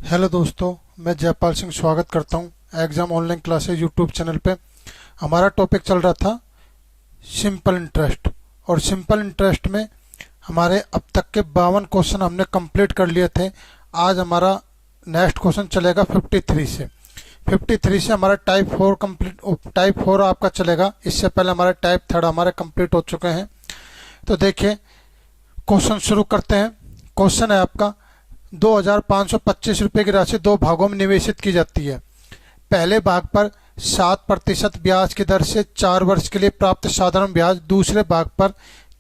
Hello दोस्तों, मैं जयपाल सिंह स्वागत करता हूं exam online classes YouTube channel पे। हमारा टॉपिक चल रहा था सिंपल इंटरेस्ट, और सिंपल इंटरेस्ट में हमारे अब तक के 52 क्वेश्चन हमने कंप्लीट कर लिए थे। आज हमारा नेक्स्ट क्वेश्चन चलेगा 53 से। 53 से हमारा टाइप 4 कंप्लीट, टाइप 4 आपका चलेगा। इससे पहले हमारा टाइप 3 हमारे कंप्लीट हो चुके हैं। तो देखिए, क्वेश्चन शुरू करते हैं। क्वेश्चन है आपका, 2,525 रुपये की राशि दो भागों में निवेशित की जाती है। पहले भाग पर 7% ब्याज की दर से 4 वर्ष के लिए प्राप्त साधारण ब्याज दूसरे भाग पर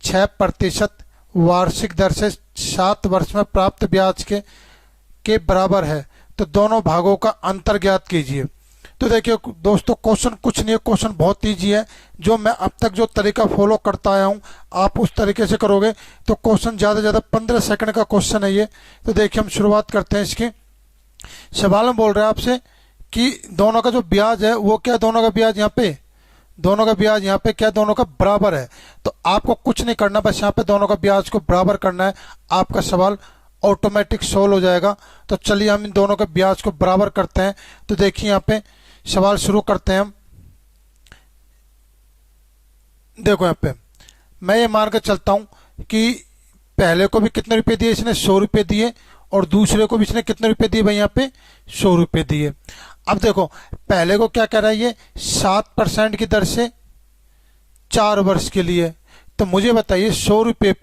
6% वार्षिक दर से 7 वर्ष में प्राप्त ब्याज के बराबर है। तो दोनों भागों का अंतर ज्ञात कीजिए। तो देखिए दोस्तों, क्वेश्चन कुछ नहीं है, क्वेश्चन बहुत ईजी है। जो मैं अब तक जो तरीका फॉलो करता आया हूँ, आप उस तरीके से करोगे तो क्वेश्चन ज़्यादा से ज़्यादा 15 सेकंड का क्वेश्चन है ये। तो देखिए, हम शुरुआत करते हैं इसकी। सवाल में बोल रहे हैं आपसे कि दोनों का जो ब्याज है वो क्या, दोनों का ब्याज यहाँ पे, दोनों का ब्याज यहाँ पे क्या, दोनों का बराबर है। तो आपको कुछ नहीं करना, बस यहाँ पे दोनों का ब्याज को बराबर करना है। आपका सवाल ऑटोमेटिक सोल्व हो जाएगा। तो चलिए हम इन दोनों के ब्याज को बराबर करते हैं। तो देखिए, यहाँ पे सवाल शुरू करते हैं हम। देखो यहाँ पे मैं ये मान के चलता हूं कि पहले को भी कितने रुपए दिए इसने, 100 रुपये दिए, और दूसरे को भी इसने कितने रुपए दिए भाई, यहाँ पे 100 रुपये दिए। अब देखो, पहले को क्या कह रहा है ये, 7% की दर से 4 वर्ष के लिए। तो मुझे बताइए, 100 रुपये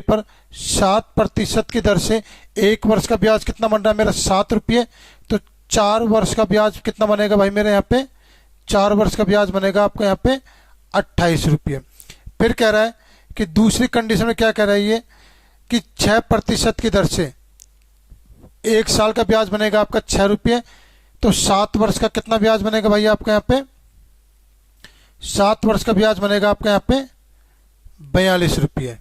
पर 7% की दर से 1 वर्ष का ब्याज कितना बन रहा है मेरा, 7 रुपये। तो 4 वर्ष का ब्याज कितना बनेगा भाई मेरे यहाँ पे, 4 वर्ष का ब्याज बनेगा आपका यहाँ पे 28 रुपये। फिर कह रहा है कि दूसरी कंडीशन में क्या कह रहा है ये, कि 6% की दर से 1 साल का ब्याज बनेगा आपका 6 रुपये। तो 7 वर्ष का कितना ब्याज बनेगा भाई आपका यहाँ पे, 7 वर्ष का ब्याज बनेगा आपका यहाँ पे 42 रुपये।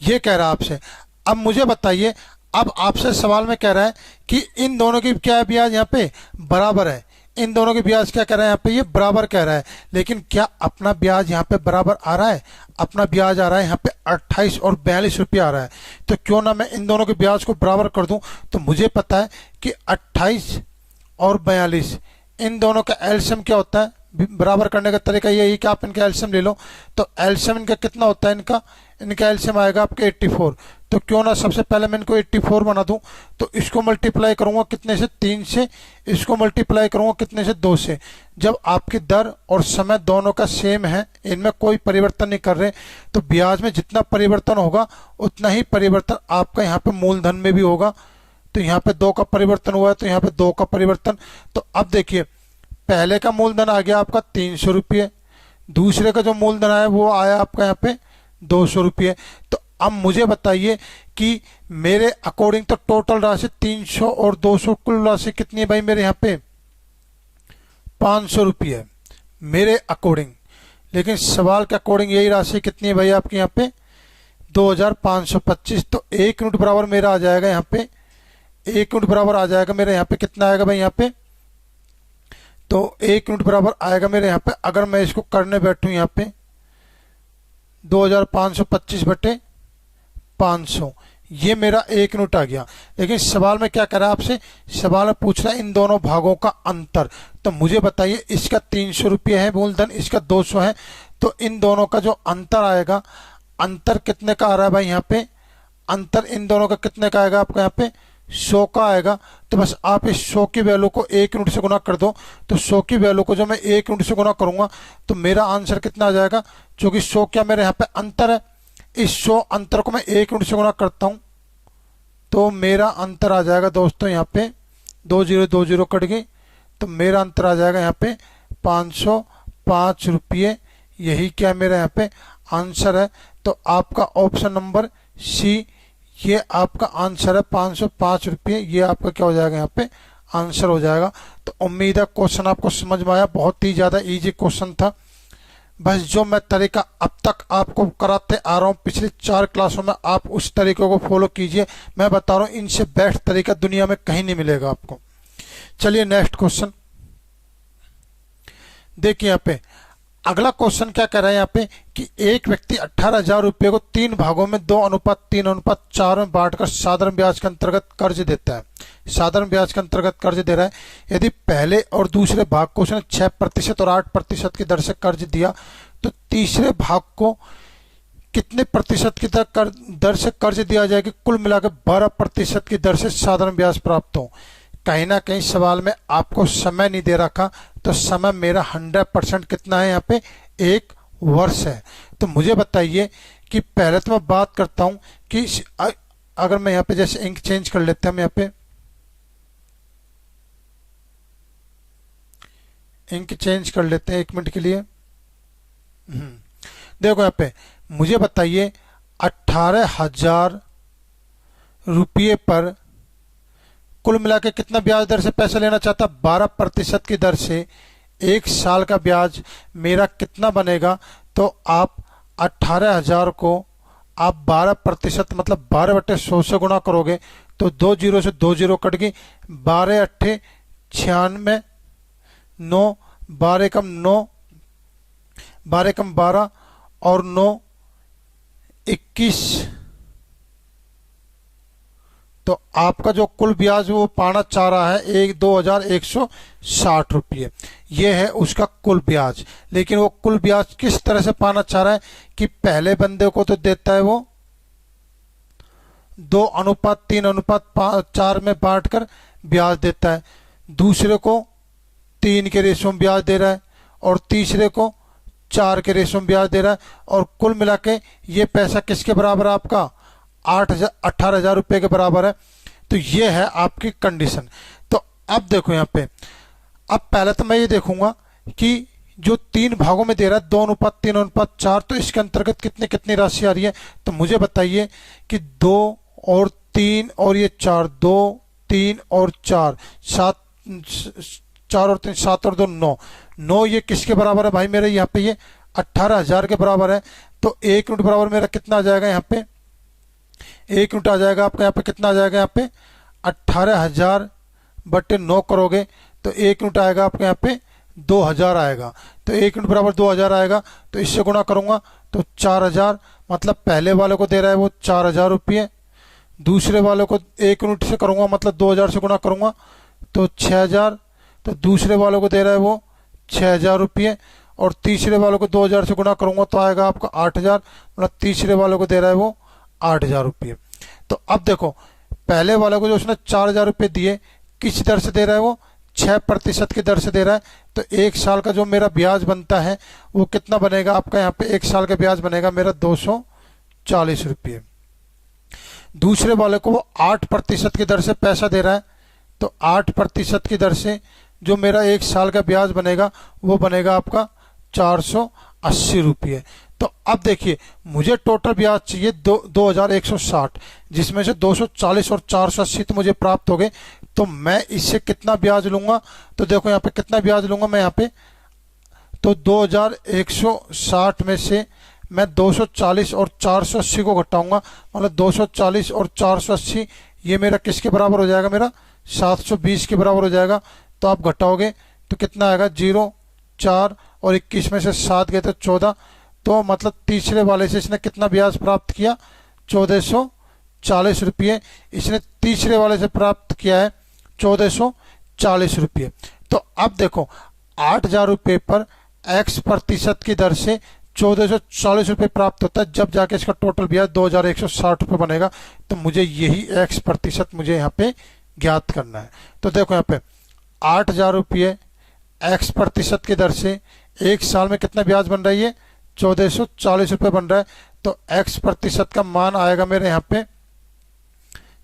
ये कह रहा है आपसे। अब मुझे बताइए, अब आपसे सवाल में कह रहा है कि इन दोनों की क्या है, ब्याज यहाँ पे बराबर है। इन दोनों के ब्याज क्या कह रहा है यहाँ पे, ये बराबर कह रहा है। लेकिन क्या अपना ब्याज यहाँ पे बराबर आ रहा है? अपना ब्याज आ रहा है यहाँ पे 28 और 42 रुपये आ रहा है। तो क्यों ना मैं इन दोनों के ब्याज को बराबर कर दूं। तो मुझे पता है कि 28 और 42, इन दोनों का एलसीएम क्या होता है। बराबर करने का तरीका यही कि आप इनका एलसीएम ले लो। तो एलसीएम इनका कितना होता है, इनका एलसीएम आएगा आपके 84। तो क्यों ना सबसे पहले मैं इनको 84 बना दूं। तो इसको मल्टीप्लाई करूंगा कितने से, 3 से। इसको मल्टीप्लाई करूंगा कितने से, 2 से। जब आपकी दर और समय दोनों का सेम है, इनमें कोई परिवर्तन नहीं कर रहे, तो ब्याज में जितना परिवर्तन होगा उतना ही परिवर्तन आपका यहाँ पे मूलधन में भी होगा। तो यहाँ पे 2 का परिवर्तन हुआ है, तो यहाँ पे 2 का परिवर्तन। तो अब देखिए, पहले का मूलधन आ गया आपका 300 रुपये, दूसरे का जो मूलधन आया वो आया आपका यहाँ पे 200 रुपये। तो अब मुझे बताइए कि मेरे अकॉर्डिंग तो टोटल राशि 300 और 200, कुल राशि कितनी है भाई मेरे यहाँ पे, 500 रुपये है मेरे अकॉर्डिंग। लेकिन सवाल के अकॉर्डिंग यही राशि कितनी है भाई आपके यहाँ पे, 2,525। तो 1 यूनिट बराबर मेरा आ जाएगा यहाँ पे, 1 यूनिट बराबर आ जाएगा मेरे यहाँ पे, कितना आएगा भाई यहाँ पे, तो 1 यूनिट बराबर आएगा मेरे यहाँ पे। अगर मैं इसको करने बैठूं यहाँ पे, 2,525 बटे 500, ये मेरा 1 यूनिट आ गया। लेकिन सवाल में क्या कर रहा है आपसे, सवाल में पूछ रहा है इन दोनों भागों का अंतर। तो मुझे बताइए, इसका 300 रुपये है मूलधन, इसका 200 है। तो इन दोनों का जो अंतर आएगा, अंतर कितने का आ रहा है भाई यहाँ पे, अंतर इन दोनों का कितने का आएगा आपका यहाँ पे, 100 का आएगा। तो बस आप इस 100 की वैल्यू को 1 यूनिट से गुना कर दो। तो 100 की वैल्यू को जो मैं 1 यूनिट से गुना करूंगा तो मेरा आंसर कितना आ जाएगा, क्योंकि 100 क्या मेरे यहाँ पे अंतर है, इस 100 अंतर को मैं 1 यूनिट से गुना करता हूं तो मेरा अंतर आ जाएगा दोस्तों यहाँ पे 2 0 कट गई। तो मेरा अंतर आ जाएगा यहाँ पे 505 रुपये। यही क्या मेरा यहाँ पे आंसर है। तो आपका ऑप्शन नंबर सी, ये आपका आंसर है 505 रुपये। ये आपका क्या हो जाएगा यहाँ पे आंसर हो जाएगा। तो उम्मीद है क्वेश्चन आपको समझ में आया। बहुत ही ज़्यादा इजी क्वेश्चन था। बस जो मैं तरीका अब तक आपको कराते आ रहा हूँ पिछली 4 क्लासों में, आप उस तरीके को फॉलो कीजिए। मैं बता रहा हूँ, इनसे बेस्ट तरीका दुनिया में कहीं नहीं मिलेगा आपको। चलिए नेक्स्ट क्वेश्चन देखिए यहाँ पे। अगला क्वेश्चन क्या कह रहा है यहाँ पे कि एक व्यक्ति 18,000 रुपये को 3 भागों में 2:3:4 में बांटकर साधारण ब्याज के अंतर्गत कर्ज देता है। साधारण ब्याज के अंतर्गत कर्ज दे रहा है। यदि पहले और दूसरे भाग को उसने 6% और 8% की दर से कर्ज दिया तो तीसरे भाग को कितने प्रतिशत की दर से कर्ज दिया जाएगा? कुल मिलाकर 12% की दर से साधारण ब्याज प्राप्त हो। कहीं ना कहीं सवाल में आपको समय नहीं दे रखा, तो समय मेरा 100% कितना है यहाँ पे? 1 वर्ष है। तो मुझे बताइए कि पहले तो मैं बात करता हूं कि अगर मैं यहाँ पे जैसे इंक चेंज कर लेते हैं, हम यहाँ पे इंक चेंज कर लेते हैं 1 मिनट के लिए। देखो यहाँ पे मुझे बताइए 18,000 रुपये पर कुल मिला के कितना ब्याज दर से पैसा लेना चाहता? 12% की दर से 1 साल का ब्याज मेरा कितना बनेगा? तो आप 18,000 को आप 12% मतलब 12/100 से गुणा करोगे तो 2 जीरो से 2 जीरो कट गई, 12 अट्ठे 96, 9 12 कम 9, 12 कम 12 और 9 21। तो आपका जो कुल ब्याज वो पाना चाह रहा है 2,160 रुपये। ये है उसका कुल ब्याज। लेकिन वो कुल ब्याज किस तरह से पाना चाह रहा है कि पहले बंदे को तो देता है वो 2:3:4 में बांटकर ब्याज देता है, दूसरे को 3 के रेशो में ब्याज दे रहा है और तीसरे को 4 के रेशो में ब्याज दे रहा है। और कुल मिला के ये पैसा किसके बराबर है? आपका 18,000 रुपये के बराबर है। तो ये है आपकी कंडीशन। तो अब देखो यहाँ पे, अब पहले तो मैं ये देखूंगा कि जो 3 भागों में दे रहा है 2:3:4, तो इसके अंतर्गत कितनी कितनी राशि आ रही है? तो मुझे बताइए कि 2 और 3 और ये 4, 2 3 और 4, 7, 4 और 3 7 और 2 9, 9 ये किसके बराबर है भाई मेरे? यहाँ पे ये 18,000 के बराबर है। तो 1 यूनिट बराबर मेरा कितना आ जाएगा यहाँ पे? 1 यूनिट आ जाएगा आपका यहाँ पे कितना आ जाएगा? यहाँ पे 18,000 बटे 9 करोगे तो 1 यूनिट आएगा आपके यहाँ पे 2,000 आएगा। तो 1 यूनिट बराबर 2,000 आएगा। तो इससे गुणा करूंगा तो 4,000, मतलब पहले वाले को दे रहा है वो 4,000 रुपये, दूसरे वाले को 1 यूनिट से करूंगा मतलब 2,000 से गुणा करूंगा तो 6,000, तो दूसरे वालों को दे रहा है वो 6,000 रुपये और तीसरे वालों को 2,000 से गुणा करूंगा तो आएगा आपका 8,000, मतलब तीसरे वालों को दे रहा है वो 8,000 रुपये। तो अब देखो पहले वाले को जो उसने 4,000 रुपये दिए किस दर से दे रहा है? वो 6% की दर से दे रहा है। तो 1 साल का जो मेरा ब्याज बनता है वो कितना बनेगा आपका? यहाँ पे 1 साल का ब्याज बनेगा मेरा 240 रुपये। दूसरे वाले को वो 8% की दर से पैसा दे रहा है, तो 8% की दर से जो मेरा 1 साल का ब्याज बनेगा वो बनेगा आपका 480 रुपये। तो अब देखिए मुझे टोटल ब्याज चाहिए 2,160, जिसमें से 240 और 480 तो मुझे प्राप्त हो गए। तो मैं इससे कितना ब्याज लूंगा? तो देखो यहाँ पे कितना ब्याज लूंगा मैं यहाँ पे, तो 2,160 में से मैं 240 और 480 को घटाऊंगा, मतलब 240 और 480 ये मेरा किसके बराबर हो जाएगा? मेरा 720 के बराबर हो जाएगा। तो आप घटाओगे तो कितना आएगा? 0 4 और 21 में से 7 गए तो 14, तो मतलब तीसरे वाले से इसने कितना ब्याज प्राप्त किया? 1,440 रुपये इसने तीसरे वाले से प्राप्त किया है, 1,440 रुपये। तो अब देखो 8,000 रुपये पर X% की दर से 1,440 रुपये प्राप्त होता है, जब जाके इसका टोटल ब्याज 2,160 रुपये बनेगा। तो मुझे यही X% मुझे यहाँ पे ज्ञात करना है। तो देखो यहाँ पे 8,000 रुपये X% की दर से 1 साल में कितना ब्याज बन रही है? 1,440 रुपये बन रहा है। तो X% का मान आएगा मेरे यहाँ पे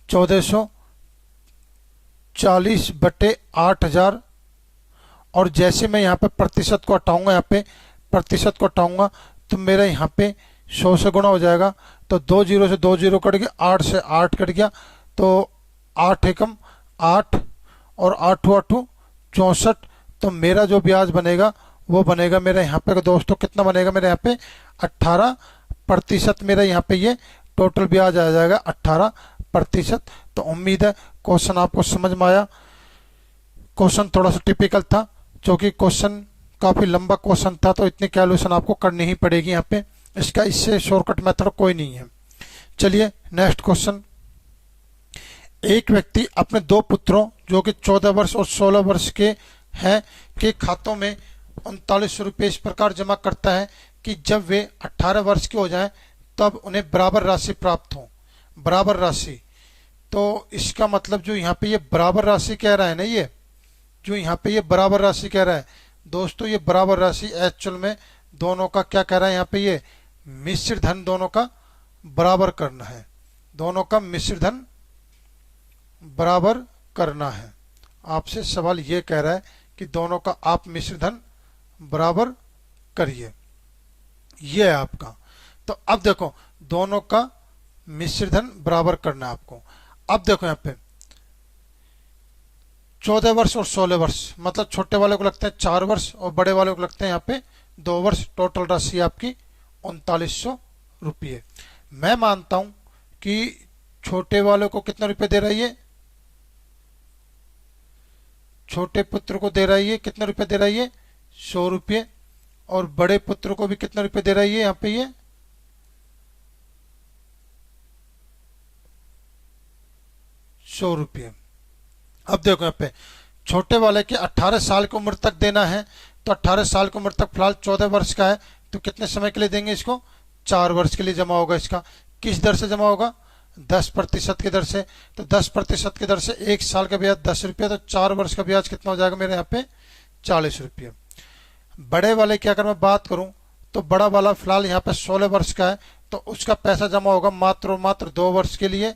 1,440 बटे 8,000। और जैसे मैं यहाँ पे प्रतिशत को हटाऊंगा, यहाँ पे प्रतिशत को हटाऊंगा तो मेरा यहाँ पे 100 से गुणा हो जाएगा। तो 2 जीरो से 2 जीरो कट गया, 8 से 8 कट गया, तो 8 एकम 8 और 8 8 64। तो मेरा जो ब्याज बनेगा वो बनेगा मेरा यहाँ पे दोस्तों कितना बनेगा? मेरे यहाँ पे 18% मेरा यहाँ पे ये टोटल ब्याज आ जाएगा 18%। तो उम्मीद है क्वेश्चन आपको समझ में आया। क्वेश्चन थोड़ा सा टिपिकल था, क्योंकि क्वेश्चन काफ़ी लंबा क्वेश्चन था, तो इतनी कैलकुलेशन आपको करनी ही पड़ेगी यहाँ पे, इसका इससे शॉर्टकट मेथड कोई नहीं है। चलिए नेक्स्ट क्वेश्चन। एक व्यक्ति अपने दो पुत्रों जो कि 14 वर्ष और 16 वर्ष के हैं के खातों में 3900 रुपये इस प्रकार जमा करता है कि जब वे 18 वर्ष के हो जाएं तब उन्हें बराबर राशि प्राप्त हो। बराबर राशि, तो इसका मतलब जो यहाँ पे ये बराबर राशि कह रहा है ना, ये जो यहाँ पे ये बराबर राशि कह रहा है दोस्तों, ये बराबर राशि एक्चुअल में दोनों का क्या कह रहा है यहाँ पे, ये मिश्र धन दोनों का बराबर करना है। दोनों का मिश्र धन बराबर करना है। आपसे सवाल ये कह रहा है कि दोनों का आप मिश्र धन बराबर करिए, ये है आपका। तो अब देखो दोनों का मिश्र धन बराबर करना है आपको। अब देखो यहाँ पे 14 वर्ष और 16 वर्ष, मतलब छोटे वाले को लगते हैं 4 वर्ष और बड़े वाले को लगते हैं यहाँ पे 2 वर्ष। टोटल राशि आपकी 3900 रुपये। मैं मानता हूं कि छोटे वाले को कितना रुपये दे रही है, छोटे पुत्र को दे रही है कितने रुपए दे रही है, 100 रुपये, और बड़े पुत्र को भी कितने रुपए दे रही है यहाँ पे, ये 100 रुपये। अब देखो यहाँ पे छोटे वाले के 18 साल की उम्र तक देना है, तो 18 साल की उम्र तक फिलहाल 14 वर्ष का है, तो कितने समय के लिए देंगे इसको, 4 वर्ष के लिए जमा होगा। इसका किस दर से जमा होगा, 10% की दर से। तो 10% की दर से 1 साल का ब्याज 10 रुपये, तो 4 वर्ष का ब्याज कितना हो जाएगा मेरे यहाँ पे, 40 रुपये। बड़े वाले की अगर मैं बात करूं तो बड़ा वाला फिलहाल यहाँ पे 16 वर्ष का है, तो उसका पैसा जमा होगा मात्र और मात्र 2 वर्ष के लिए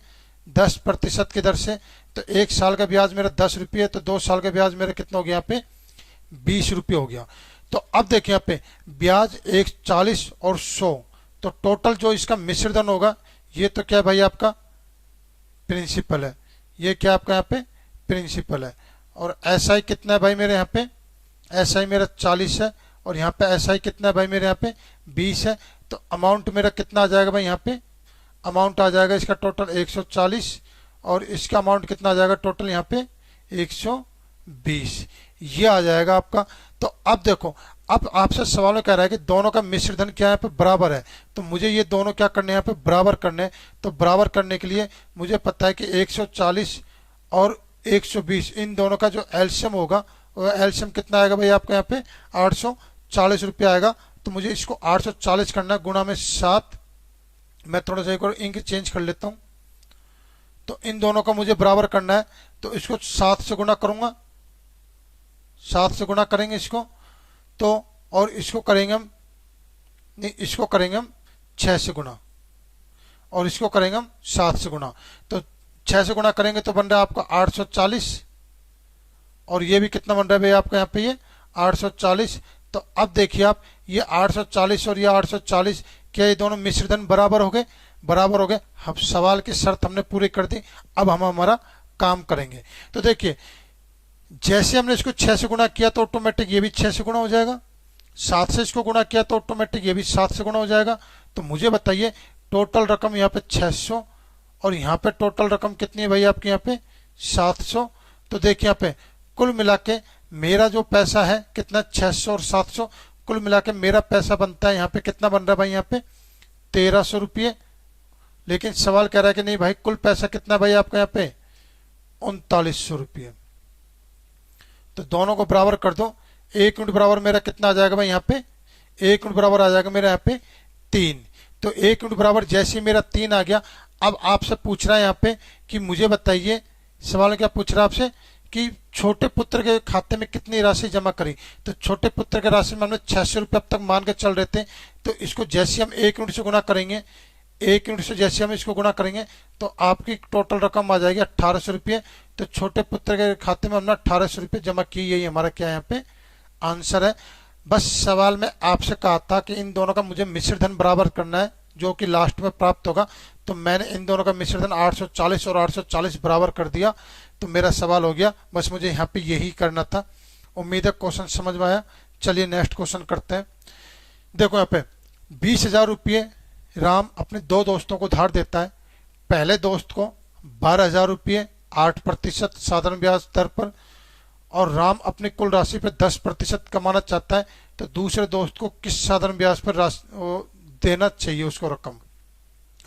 10% की दर से। तो 1 साल का ब्याज मेरा 10 रुपये, तो 2 साल का ब्याज मेरा कितना हो गया यहाँ पे, 20 रुपये हो गया। तो अब देखिए यहाँ पे ब्याज 40 और 100, तो टोटल जो इसका मिश्र धन होगा, ये तो क्या है भाई आपका प्रिंसिपल है, ये क्या आपका यहाँ पे प्रिंसिपल है। और एसआई कितना है भाई मेरे यहाँ पे, एसआई मेरा 40 है, और यहाँ पे एसआई कितना है भाई मेरे यहाँ पे 20 है। तो अमाउंट मेरा कितना आ जाएगा भाई यहाँ पे, अमाउंट आ जाएगा इसका टोटल 140, और इसका अमाउंट कितना आ जाएगा टोटल यहाँ पे 120, ये आ जाएगा आपका। तो अब देखो, अब आपसे सवाल कह रहा है कि दोनों का मिश्र धन क्या है पे बराबर है, तो मुझे ये दोनों क्या करने हैं यहाँ पे बराबर करने हैं। तो बराबर करने के लिए मुझे पता है कि 140 और 120 इन दोनों का जो एलसीएम होगा, वो एलसीएम कितना आएगा भाई आपका यहाँ पे 840 रुपये आएगा। तो मुझे इसको 840 करना गुणा में 7, मैं थोड़ा सा एक और इंक चेंज कर लेता हूँ। तो इन दोनों का मुझे बराबर करना है, तो इसको 7 से गुणा करूंगा, 7 से गुणा करेंगे इसको, तो और इसको करेंगे हम, नहीं इसको करेंगे हम 6 से गुणा, और इसको करेंगे हम 7 से गुणा। तो 6 से गुणा करेंगे तो बन रहा है आपका 840, और ये भी कितना बन रहा है भाई आपका यहाँ पे ये 840। तो अब देखिए आप, ये 840 और ये 840, क्या ये दोनों मिश्र धन बराबर हो गए, बराबर हो गए। हम सवाल की शर्त हमने पूरी कर दी, अब हम हमारा काम करेंगे। तो देखिए जैसे हमने इसको 6 से गुणा किया तो ऑटोमेटिक ये भी 6 से गुणा हो जाएगा, 7 से इसको गुणा किया तो ऑटोमेटिक ये भी 7 से गुणा हो जाएगा। तो मुझे बताइए टोटल रकम यहाँ पे 600, और यहाँ पे टोटल रकम कितनी है भाई आपके यहाँ पे 700। तो देखिए यहाँ पे कुल मिला के मेरा जो पैसा है कितना, 600 और 700, कुल मिला के मेरा पैसा बनता है यहाँ पे कितना बन रहा है भाई यहाँ पे 1300 रुपये। लेकिन सवाल कह रहा है कि नहीं भाई कुल पैसा कितना भाई आपका यहाँ पे 3900 रुपये। तो दोनों को बराबर कर दो, 1 यूनिट बराबर मेरा कितना आ जाएगा भाई यहाँ पे, 1 यूनिट बराबर आ जाएगा मेरा यहाँ पे 3। तो 1 यूनिट बराबर जैसे ही मेरा 3 आ गया, अब आपसे पूछ रहा है यहाँ पे कि मुझे बताइए, सवाल क्या पूछ रहा है आपसे कि छोटे पुत्र के खाते में कितनी राशि जमा करी। तो छोटे पुत्र के राशि में हमने 600 रुपये अब तक मान के चल रहे थे, तो इसको जैसे हम 1 यूनिट से गुणा करेंगे, 1 यूनिट से जैसे हम इसको गुणा करेंगे तो आपकी टोटल रकम आ जाएगी 1800 रुपये। तो छोटे पुत्र के खाते में हमने 1800 रुपये जमा की, यही हमारा क्या यहाँ पे आंसर है। बस सवाल में आपसे कहा था कि इन दोनों का मुझे मिश्र धन बराबर करना है, जो कि लास्ट में प्राप्त होगा। तो मैंने इन दोनों का मिश्र धन 840 और 840 बराबर कर दिया, तो मेरा सवाल हो गया। बस मुझे यहाँ पे यही करना था। उम्मीद है क्वेश्चन समझ में आया। चलिए नेक्स्ट क्वेश्चन करते हैं। देखो यहाँ पे 20,000 रुपये राम अपने 2 दोस्तों को उधार देता है। पहले दोस्त को 12,000 रुपये 8% साधारण ब्याज दर पर, और राम अपनी कुल राशि पर 10% कमाना चाहता है, तो दूसरे दोस्त को किस साधारण ब्याज पर देना चाहिए उसको रकम।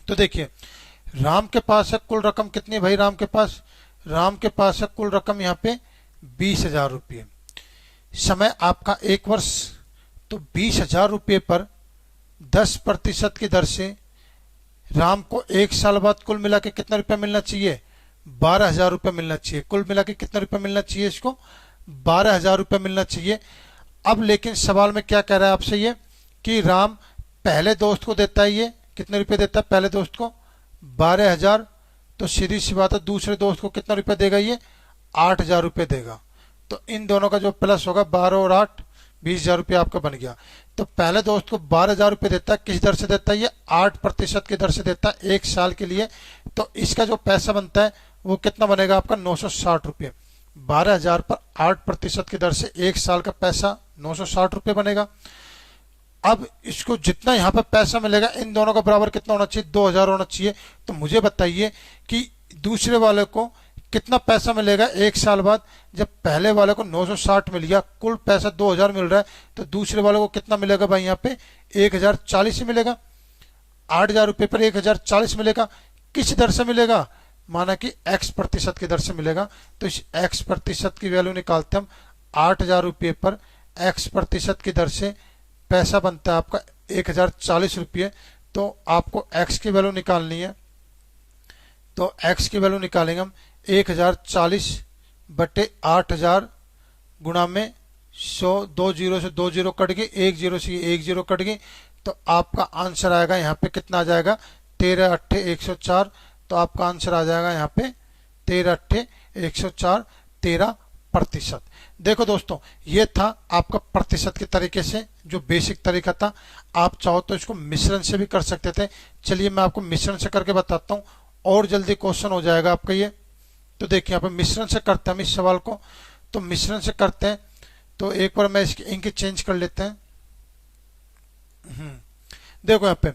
तो देखिए, राम के पास है कुल रकम कितनी है भाई, राम के पास है कुल रकम यहाँ पे 20,000 रुपये। समय आपका 1 वर्ष, तो 20,000 रुपये पर 10% की दर से राम को 1 साल बाद कुल मिला के कितना रुपया मिलना चाहिए, 12,000 रुपये मिलना चाहिए। कुल मिला के कितना रुपया मिलना चाहिए इसको, 12,000 रुपये मिलना चाहिए। अब लेकिन सवाल में क्या कह रहा है आपसे ये, कि राम पहले दोस्त को देता है, ये कितने रुपए देता है पहले दोस्त को, 12,000। तो सीधी सी बात है, दूसरे दोस्त को कितना रुपया देगा ये, 8,000 रुपये देगा। तो इन दोनों का जो प्लस होगा 12 और 8, 20,000 रुपया आपका बन गया। तो पहले दोस्त को 12,000 रुपये देता है, किस दर से देता है ये, 8% की दर से देता है 1 साल के लिए। तो इसका जो पैसा बनता है वो कितना बनेगा आपका, 960 रुपये। 12,000 पर 8% की दर से 1 साल का पैसा 960 रुपये बनेगा। अब इसको जितना यहाँ पर पैसा मिलेगा इन दोनों का बराबर कितना होना चाहिए, 2,000 होना चाहिए। तो मुझे बताइए कि दूसरे वाले को कितना पैसा मिलेगा 1 साल बाद, जब पहले वाले को 960 मिल गया, कुल पैसा 2,000 मिल रहा है, तो दूसरे वाले को कितना मिलेगा भाई यहाँ पे, 1,040 ही मिलेगा। 8,000 रुपये पर 1,040 मिलेगा। किस दर से मिलेगा, माना कि x% की दर से मिलेगा। तो इस x% की वैल्यू निकालते हम, 8,000 रुपये पर x% की दर से पैसा बनता है आपका 1,040 रुपये। तो आपको x की वैल्यू निकालनी है, तो x की वैल्यू निकालेंगे हम, 1,040 बटे 8,000 गुणा में 100, 2 जीरो से 2 जीरो कट गई, 1 जीरो से 1 जीरो कट गई। तो आपका आंसर आएगा यहाँ पे कितना आ जाएगा, 13 अट्ठे 104। तो आपका आंसर आ जाएगा यहाँ पे 13 अट्ठे 104, 13%। देखो दोस्तों, ये था आपका प्रतिशत के तरीके से जो बेसिक तरीका था। आप चाहो तो इसको मिश्रण से भी कर सकते थे। चलिए मैं आपको मिश्रण से करके बताता हूँ, और जल्दी क्वेश्चन हो जाएगा आपका ये। तो देखिए यहाँ पे मिश्रण से करते हैं हम इस सवाल को। तो मिश्रण से करते हैं, तो एक बार मैं इसकी इंक चेंज कर लेते हैं। देखो यहाँ पे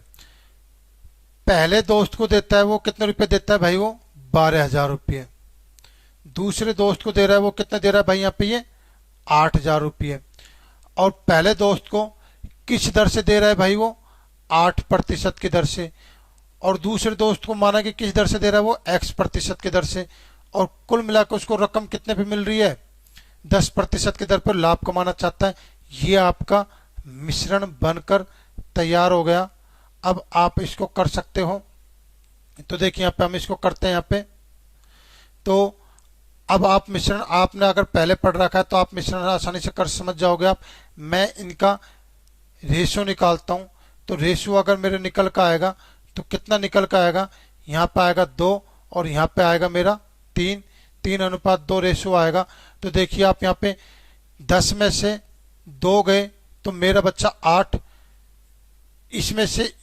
पहले दोस्त को देता है वो कितने रुपए देता है भाई, वो 12,000 रुपये। दूसरे दोस्त को दे रहा है वो कितना दे रहा है भाई यहाँ पे, ये 8,000 रुपये। और पहले दोस्त को किस दर से दे रहा है भाई, वो 8% की दर से। और दूसरे दोस्त को माना कि किस दर से दे रहा है, वो x% की दर से। और कुल मिलाकर उसको रकम कितने पे मिल रही है, 10% की दर पर लाभ कमाना चाहता है। ये आपका मिश्रण बनकर तैयार हो गया। अब आप इसको कर सकते हो। तो देखिए यहाँ पे हम इसको करते हैं यहाँ पे। तो अब आप मिश्रण, आपने अगर पहले पढ़ रखा है तो आप मिश्रण आसानी से कर समझ जाओगे आप। मैं इनका रेशो निकालता हूँ। तो रेशो अगर मेरे निकल का आएगा तो कितना निकल का आएगा, यहाँ पे आएगा 2 और यहाँ पे आएगा मेरा 3, 3:2 रेशो आएगा। तो देखिए आप यहाँ पे 10 में से 2 गए तो मेरा बच्चा 8। इसमें से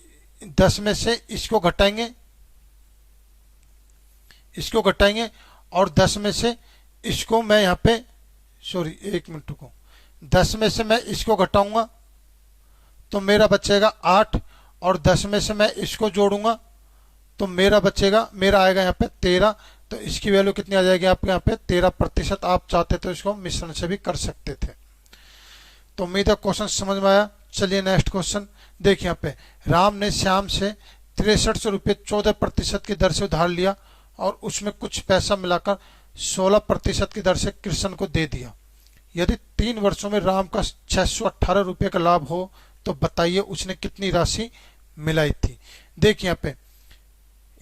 10 में से इसको घटाएंगे और 10 में से इसको मैं यहाँ पे, सॉरी 1 मिनट को, 10 में से मैं इसको घटाऊंगा तो मेरा बचेगा 8। और 10 में से मैं इसको जोड़ूंगा तो मेरा आएगा यहाँ पे 13। तो इसकी वैल्यू कितनी आ जाएगी आपके यहाँ पे, 13%। आप चाहते तो इसको मिश्रण से भी कर सकते थे। तो उम्मीद है क्वेश्चन समझ में आया। चलिए नेक्स्ट क्वेश्चन देखिए। यहाँ पे राम ने श्याम से 6300 रुपये 14% की दर से उधार लिया और उसमें कुछ पैसा मिलाकर 16% की दर से कृष्ण को दे दिया। यदि 3 वर्षों में राम का 618 रुपये का लाभ हो तो बताइए उसने कितनी राशि मिलाई थी। देखिए यहाँ पे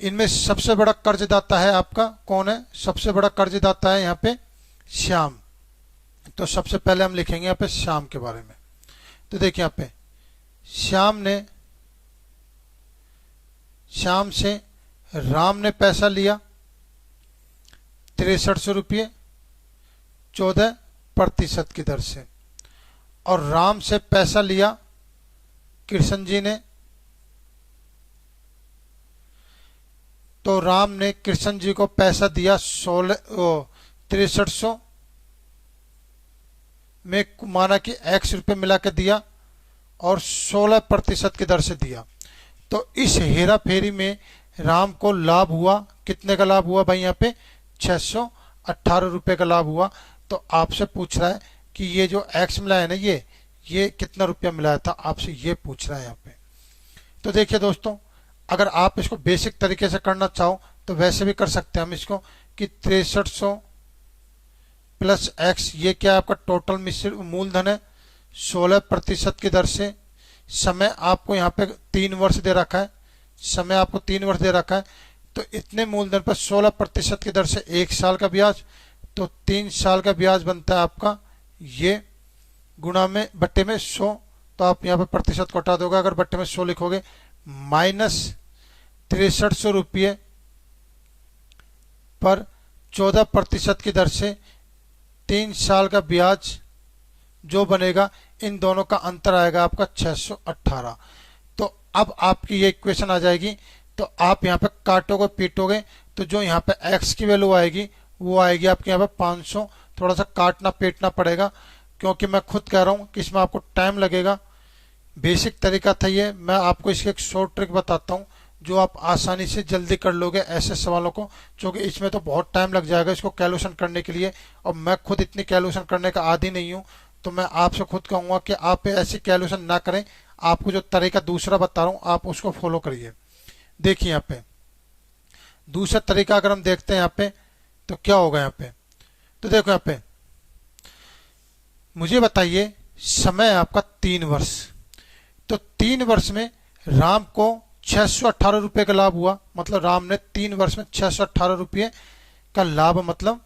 इनमें सबसे बड़ा कर्जदाता है आपका कौन है, सबसे बड़ा कर्जदाता है यहाँ पे श्याम। तो सबसे पहले हम लिखेंगे यहाँ पे श्याम के बारे में। तो देखिए यहाँ पे श्याम से राम ने पैसा लिया 6300 रुपये 14% की दर से, और राम से पैसा लिया कृष्ण जी ने। तो राम ने कृष्ण जी को पैसा दिया 6300 में, माना कि x रुपये मिला के दिया और 16% की दर से दिया। तो इस हेरा फेरी में राम को लाभ हुआ, कितने का लाभ हुआ भाई यहाँ पे, 618 रुपये का लाभ हुआ। तो आपसे पूछ रहा है कि ये जो एक्स मिला है ना, ये कितना रुपया मिलाया था, आपसे ये पूछ रहा है यहाँ पे। तो देखिए दोस्तों, अगर आप इसको बेसिक तरीके से करना चाहो तो वैसे भी कर सकते हैं हम इसको, कि 6300 प्लस एक्स, ये क्या है आपका टोटल मिश्र मूलधन है 16% की दर से। समय आपको यहाँ पे 3 वर्ष दे रखा है, समय आपको 3 वर्ष दे रखा है, तो इतने मूलधन पर 16% की दर से 1 साल का ब्याज, तो 3 साल का ब्याज बनता है आपका ये, गुणा में बट्टे में 100, तो आप यहाँ पे प्रतिशत को हटा दोगे, अगर बट्टे में 100 लिखोगे, माइनस 6300 रुपये पर 14% की दर से 3 साल का ब्याज जो बनेगा, इन दोनों का अंतर आएगा आपका 618। तो अब आपकी ये इक्वेशन आ जाएगी, तो आप यहाँ पे काटोगे पीटोगे, तो जो यहाँ पे x की वैल्यू आएगी वो आएगी आपके यहाँ पे 500। थोड़ा सा काटना पीटना पड़ेगा, क्योंकि मैं खुद कह रहा हूँ कि इसमें आपको टाइम लगेगा। बेसिक तरीका था ये, मैं आपको इसकी एक शॉर्ट ट्रिक बताता हूँ जो आप आसानी से जल्दी कर लोगे ऐसे सवालों को, क्योंकि इसमें तो बहुत टाइम लग जाएगा इसको कैलकुलेशन करने के लिए, और मैं खुद इतनी कैलकुलेशन करने का आदी नहीं हूँ। तो मैं आपसे खुद कहूँगा कि आप ऐसी कैलकुलेशन ना करें, आपको जो तरीका दूसरा बता रहा हूँ आप उसको फॉलो करिए। देखिए यहाँ पे दूसरा तरीका अगर हम देखते हैं यहाँ पे, तो क्या होगा यहाँ पे, तो देखो यहाँ पे मुझे बताइए, समय आपका 3 वर्ष, तो 3 वर्ष में राम को 618 रुपये का लाभ हुआ, मतलब राम ने 3 वर्ष में 618 रुपये का लाभ, मतलब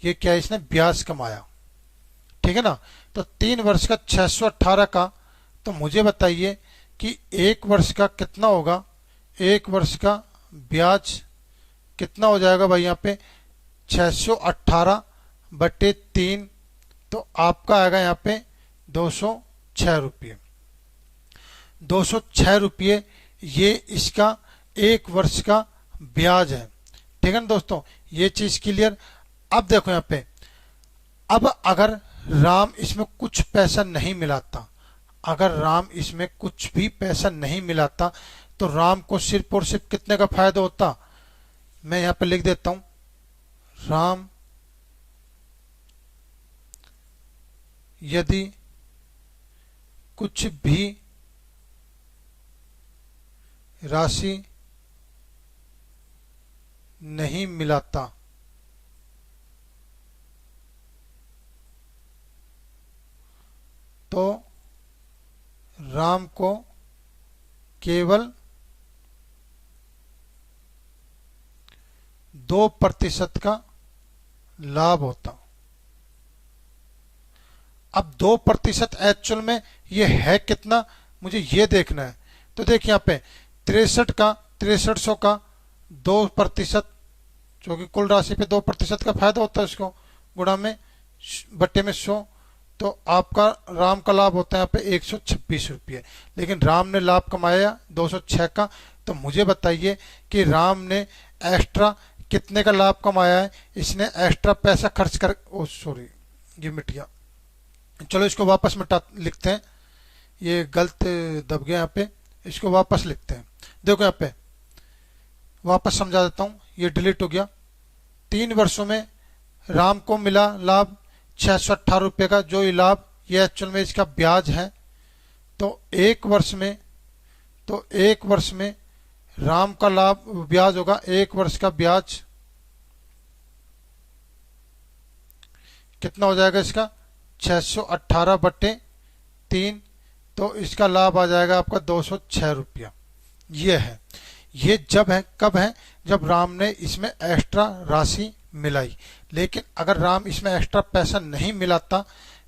ये क्या है, इसने ब्याज कमाया, ठीक है ना। तो 3 वर्ष का 618 का, तो मुझे बताइए कि 1 वर्ष का कितना होगा, 1 वर्ष का ब्याज कितना हो जाएगा भाई यहाँ पे, 618 बटे 3, तो आपका आएगा यहाँ पे 206 रुपये। 206 रुपये ये इसका 1 वर्ष का ब्याज है, ठीक है ना दोस्तों, ये चीज क्लियर। अब देखो यहाँ पे, अब अगर राम इसमें कुछ पैसा नहीं मिलाता, अगर राम इसमें कुछ भी पैसा नहीं मिलाता, तो राम को सिर्फ और सिर्फ कितने का फायदा होता, मैं यहाँ पे लिख देता हूं, राम यदि कुछ भी राशि नहीं मिलाता तो राम को केवल 2% का लाभ होता। अब 2% एक्चुअल में ये है कितना, मुझे ये देखना है। तो देखिए यहाँ पे 6300 का 2%, जो कि कुल राशि पे 2% का फायदा होता है, इसको गुणा में बट्टे में 100, तो आपका राम का लाभ होता है यहाँ पे 126 रुपये, लेकिन राम ने लाभ कमाया 206 का। तो मुझे बताइए कि राम ने एक्स्ट्रा कितने का लाभ कमाया है, इसने एक्स्ट्रा पैसा खर्च कर, ओ सॉरी ये मिट गया, चलो इसको वापस मिटा लिखते हैं, ये गलत दब गया यहाँ पे, इसको वापस लिखते हैं। देखो यहाँ पे वापस समझा देता हूँ, ये डिलीट हो गया। 3 वर्षों में राम को मिला लाभ 618 रुपये का, जो ये लाभ ये एक्चुअल में इसका ब्याज है। तो 1 वर्ष में राम का लाभ ब्याज होगा, 1 वर्ष का ब्याज कितना हो जाएगा इसका, 618 बट्टे 3, तो इसका लाभ आ जाएगा आपका 206 रुपया। ये है, ये जब है कब है, जब राम ने इसमें एक्स्ट्रा राशि मिलाई। लेकिन अगर राम इसमें एक्स्ट्रा पैसा नहीं मिलाता,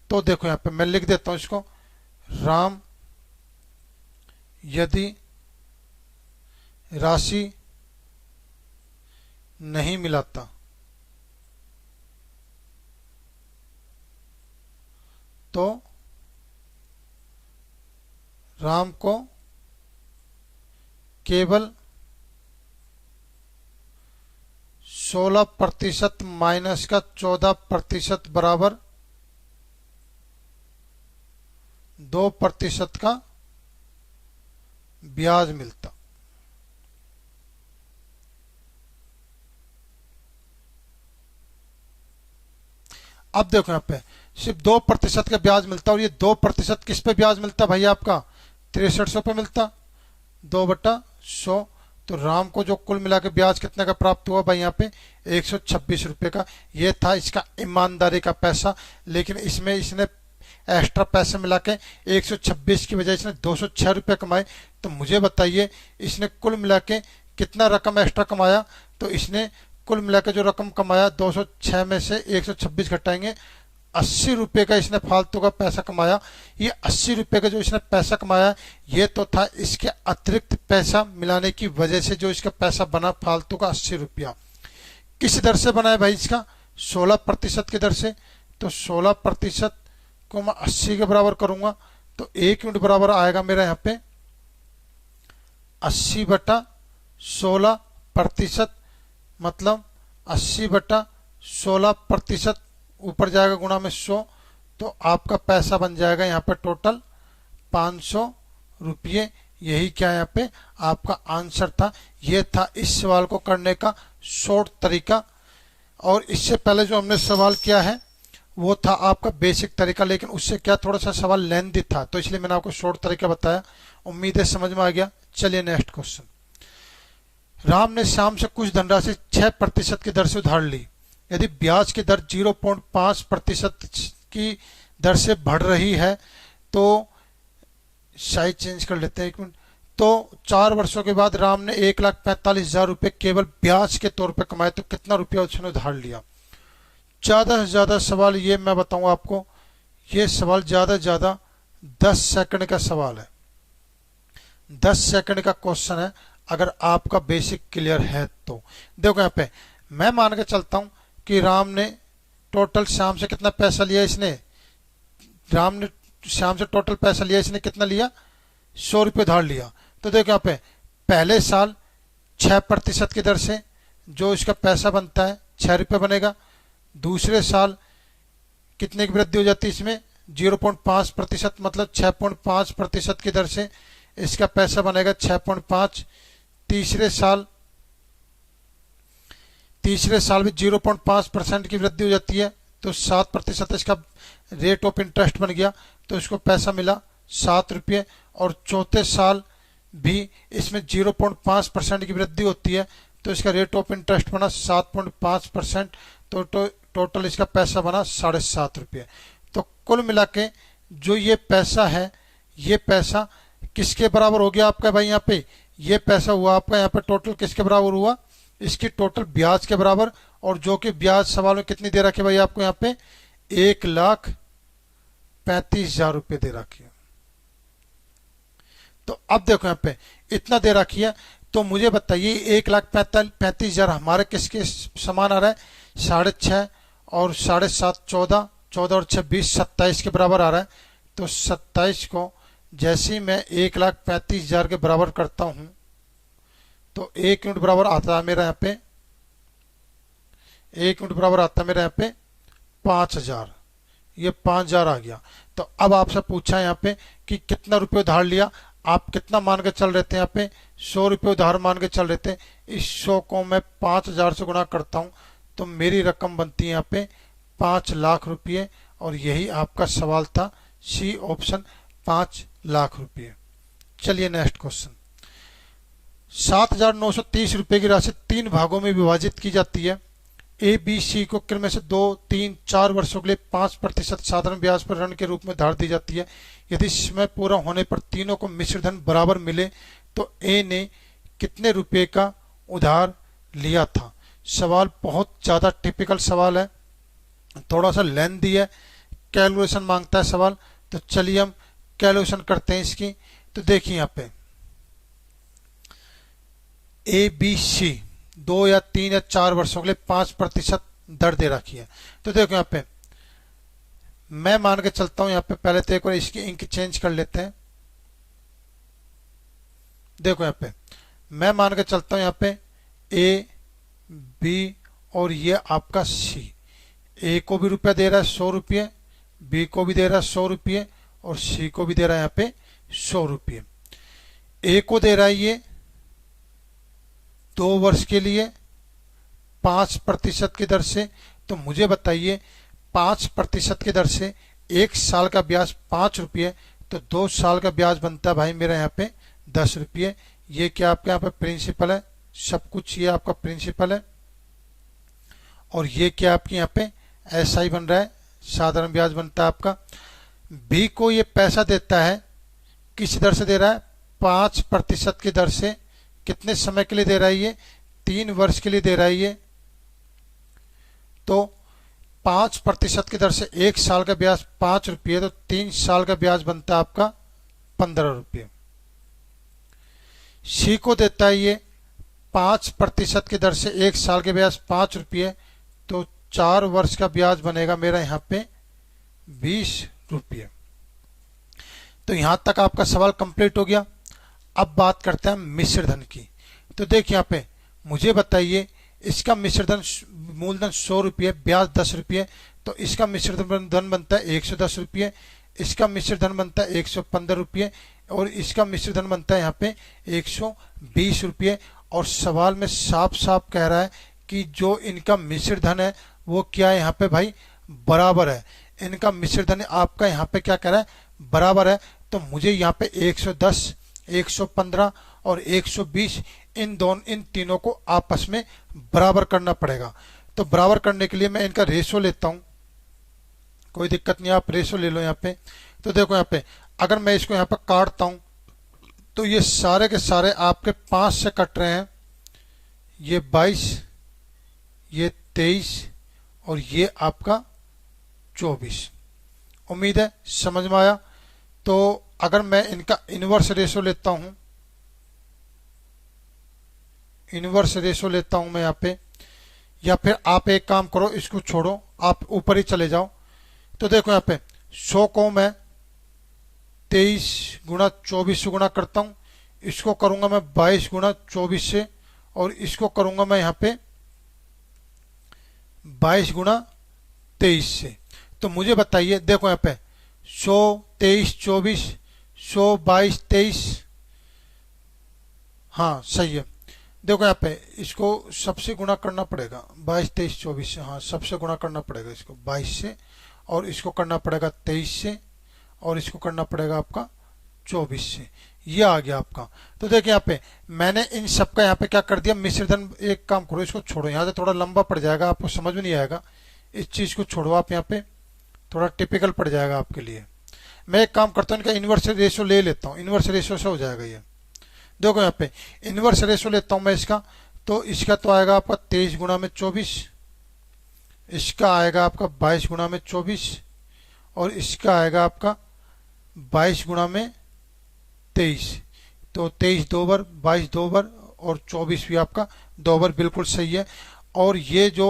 तो देखो यहाँ पे मैं लिख देता हूं इसको, राम यदि राशि नहीं मिलाता तो राम को केवल 16% माइनस का 14% बराबर 2% का ब्याज मिलता। अब देखो यहाँ पे सिर्फ 2% का ब्याज मिलता है, और ये 2% किस पे ब्याज मिलता है भाई आपका, 6300 पे मिलता, 2/100। तो राम को जो कुल मिला के ब्याज कितने का प्राप्त हुआ भाई यहाँ पे 126 रुपये का। ये था इसका ईमानदारी का पैसा, लेकिन इसमें इसने एक्स्ट्रा पैसे मिला के 126 की वजह इसने 206 रुपये कमाए। तो मुझे बताइए इसने कुल मिला के कितना रकम एक्स्ट्रा कमाया। तो इसने कुल मिला के जो रकम कमाया 206 में से 126 घटाएंगे, 80 रुपये का इसने फालतू का पैसा कमाया। ये 80 रुपये का जो इसने पैसा कमाया ये तो था इसके अतिरिक्त पैसा मिलाने की वजह से जो इसका पैसा बना फालतू का 80 रुपया। किस दर से बना है भाई इसका, 16% की दर से। तो 16% को मैं 80 के बराबर करूंगा तो 1 यूनिट बराबर आएगा मेरा यहाँ पे 80/16%, मतलब 80/16%, ऊपर जाएगा गुणा में 100। तो आपका पैसा बन जाएगा यहाँ पे टोटल 500 रुपये। यही क्या यहाँ पे आपका आंसर था। ये था इस सवाल को करने का शॉर्ट तरीका। और इससे पहले जो हमने सवाल किया है वो था आपका बेसिक तरीका, लेकिन उससे क्या थोड़ा सा सवाल लेंथी था, तो इसलिए मैंने आपको शॉर्ट तरीका बताया। उम्मीद है समझ में आ गया। चलिए नेक्स्ट क्वेश्चन। राम ने श्याम से कुछ धनराशि 6% की दर से उधार ली। यदि ब्याज की दर 0.5% की दर से बढ़ रही है तो साइज चेंज कर लेते हैं 1 मिनट। तो 4 वर्षों के बाद राम ने 1,45,000 रुपये केवल ब्याज के तौर पर कमाए, तो कितना रुपया उसने उधार लिया। ज़्यादा से ज़्यादा सवाल ये मैं बताऊं आपको, ये सवाल ज़्यादा से ज़्यादा 10 सेकंड का सवाल है, 10 सेकंड का क्वेश्चन है। अगर आपका बेसिक क्लियर है तो देखो यहाँ पे मैं मान के चलता हूं कि राम ने टोटल श्याम से कितना पैसा लिया, इसने राम ने श्याम से टोटल पैसा लिया, इसने कितना लिया 100 रुपये उधार लिया। तो देखो यहाँ पे पहले साल 6% की दर से जो इसका पैसा बनता है 6 रुपये बनेगा। दूसरे साल कितने की वृद्धि हो जाती है इसमें 0.5%, मतलब 6.5% की दर से इसका पैसा बनेगा 6.5। तीसरे साल भी 0.5% की वृद्धि हो जाती है, तो 7% इसका रेट ऑफ इंटरेस्ट बन गया, तो इसको पैसा मिला 7 रुपये। और चौथे साल भी इसमें 0.5% की वृद्धि होती है, तो इसका रेट ऑफ इंटरेस्ट बना 7.5%, तो टोटल इसका पैसा बना 7.5 रुपये। तो कुल मिला के जो ये पैसा है, ये पैसा किसके बराबर हो गया आपका भाई यहाँ पे, ये पैसा हुआ आपका यहाँ पे टोटल किसके बराबर हुआ, इसकी टोटल ब्याज के बराबर। और जो कि ब्याज सवाल में कितनी दे रखी है भाई आपको यहाँ पे 1,35,000 रुपये दे रखी है। तो अब देखो यहाँ पे इतना दे रखी है, तो मुझे बताइए 1,35,000 हमारे किसके समान आ रहा है, 6.5 और 7.5 14, 14 और 6 20, 27 के बराबर आ रहा है। तो 27 को जैसे ही मैं 1,35,000 के बराबर करता हूं तो 1 यूनिट बराबर आता है मेरा यहाँ पे 1 यूनिट बराबर आता है मेरा यहाँ पे 5,000। ये 5,000 आ गया। तो अब आपसे पूछा यहाँ पे कि कितना रुपये उधार लिया, आप कितना मान के चल रहे थे यहाँ पे 100 रुपये उधार मान के चल रहे थे। इस 100 को मैं 5,000 से गुणा करता हूँ तो मेरी रकम बनती है यहाँ पे 5 लाख रुपये। और यही आपका सवाल था, सी ऑप्शन 5 लाख रुपये। चलिए नेक्स्ट क्वेश्चन। 7,930 रुपये की राशि 3 भागों में विभाजित की जाती है। ए बी सी को क्रम में से 2 3 4 वर्षों के लिए 5% साधारण ब्याज पर ऋण के रूप में धार दी जाती है। यदि समय पूरा होने पर तीनों को मिश्र धन बराबर मिले तो ए ने कितने रुपए का उधार लिया था। सवाल बहुत ज़्यादा टिपिकल सवाल है, थोड़ा सा लेंथी है, कैलकुलेशन मांगता है सवाल। तो चलिए हम कैलकुलेशन करते हैं इसकी। तो देखिए यहाँ पे ए बी सी 2 या 3 या 4 वर्षों के लिए 5% दर दे रखी है। तो देखो यहाँ पे मैं मान के चलता हूं, यहाँ पे पहले तो एक बार इसकी इंक चेंज कर लेते हैं। देखो यहाँ पे मैं मान के चलता हूं यहाँ पे ए बी और ये आपका सी। ए को भी रुपया दे रहा है 100 रुपये, बी को भी दे रहा है 100 रुपये और सी को भी दे रहा है यहाँ पे 100 रुपये। ए को दे रहा है ये 2 वर्ष के लिए 5% की दर से। तो मुझे बताइए 5% की दर से 1 साल का ब्याज 5 रुपये, तो 2 साल का ब्याज बनता है भाई मेरा यहाँ पे 10 रुपये। ये क्या आपके यहाँ पे प्रिंसिपल है, सब कुछ ये आपका प्रिंसिपल है। और ये क्या आपके यहाँ पे SI बन रहा है, साधारण ब्याज बनता है आपका। बी को ये पैसा देता है, किस दर से दे रहा है, 5% की दर से। कितने समय के लिए दे रहा है ये, 3 वर्ष के लिए दे रहा है ये। तो 5% की दर से 1 साल का ब्याज 5 रुपये, तो 3 साल का ब्याज बनता है आपका 15 रुपये। सी को देता है ये 5% की दर से 1 साल के ब्याज 5 रुपये, तो 4 वर्ष का ब्याज बनेगा मेरा यहाँ पे 20 रुपये। तो यहां तक आपका सवाल कंप्लीट हो गया। अब बात करते हैं मिश्र धन की। तो देखिए यहाँ पे मुझे बताइए, इसका मिश्र धन मूलधन 100 रुपये, ब्याज 10 रुपये, तो इसका मिश्र धन बनता है 110 रुपये, इसका मिश्र धन बनता है 115 रुपये, और इसका मिश्र धन बनता है यहाँ पे 120 रुपये। और सवाल में साफ साफ कह रहा है कि जो इनका मिश्र धन है वो क्या है यहाँ पे भाई, बराबर है। इनका मिश्र धन आपका यहाँ पे क्या कह रहा है, बराबर है। तो मुझे यहाँ पे 110, 115 और 120 इन तीनों को आपस में बराबर करना पड़ेगा। तो बराबर करने के लिए मैं इनका रेशो लेता हूं, कोई दिक्कत नहीं, आप रेशो ले लो यहाँ पे। तो देखो यहाँ पे अगर मैं इसको यहाँ पे काटता हूं तो ये सारे के सारे आपके 5 से कट रहे हैं, ये 22, ये 23 और ये आपका 24। उम्मीद है समझ में आया। तो अगर मैं इनका इनवर्स रेशो लेता हूं, इनवर्स रेशो लेता हूं मैं यहाँ पे, या फिर आप एक काम करो, इसको छोड़ो, आप ऊपर ही चले जाओ। तो देखो यहाँ पे 100 को मैं 23 गुणा 24 से गुणा करता हूं, इसको करूंगा मैं 22 गुणा 24 से, और इसको करूंगा मैं यहाँ पे 22 गुणा 23 से। तो मुझे बताइए, देखो यहाँ पे 100, 23, 24, 100, 22, 23, हाँ सही है। देखो यहाँ पे इसको सबसे गुणा करना पड़ेगा, 22, 23, 24 से, हाँ सबसे गुणा करना पड़ेगा इसको 22 से, और इसको करना पड़ेगा 23 से, और इसको करना पड़ेगा आपका 24 से। ये आ गया आपका। तो देखिए यहाँ पे मैंने इन सब का यहाँ पे क्या कर दिया, मिश्र धन। एक काम करो, इसको छोड़ो, यहाँ से थोड़ा लंबा पड़ जाएगा, आपको समझ में नहीं आएगा, इस चीज को छोड़ो आप, यहाँ पे थोड़ा टिपिकल पड़ जाएगा आपके लिए। मैं एक काम करता हूँ, इनका इनवर्स रेशो ले लेता हूँ, इनवर्स रेशो से हो जाएगा ये। देखो यहाँ पे इनवर्स रेशो लेता हूँ मैं इसका, तो इसका तो आएगा आपका 23 गुणा में 24, इसका आएगा आपका 22 गुणा में 24, और इसका आएगा आपका 22 गुणा में 23। तो 23 दो बार, 22 दो बार, और 24 भी आपका 2 बार, बिल्कुल सही है। और ये जो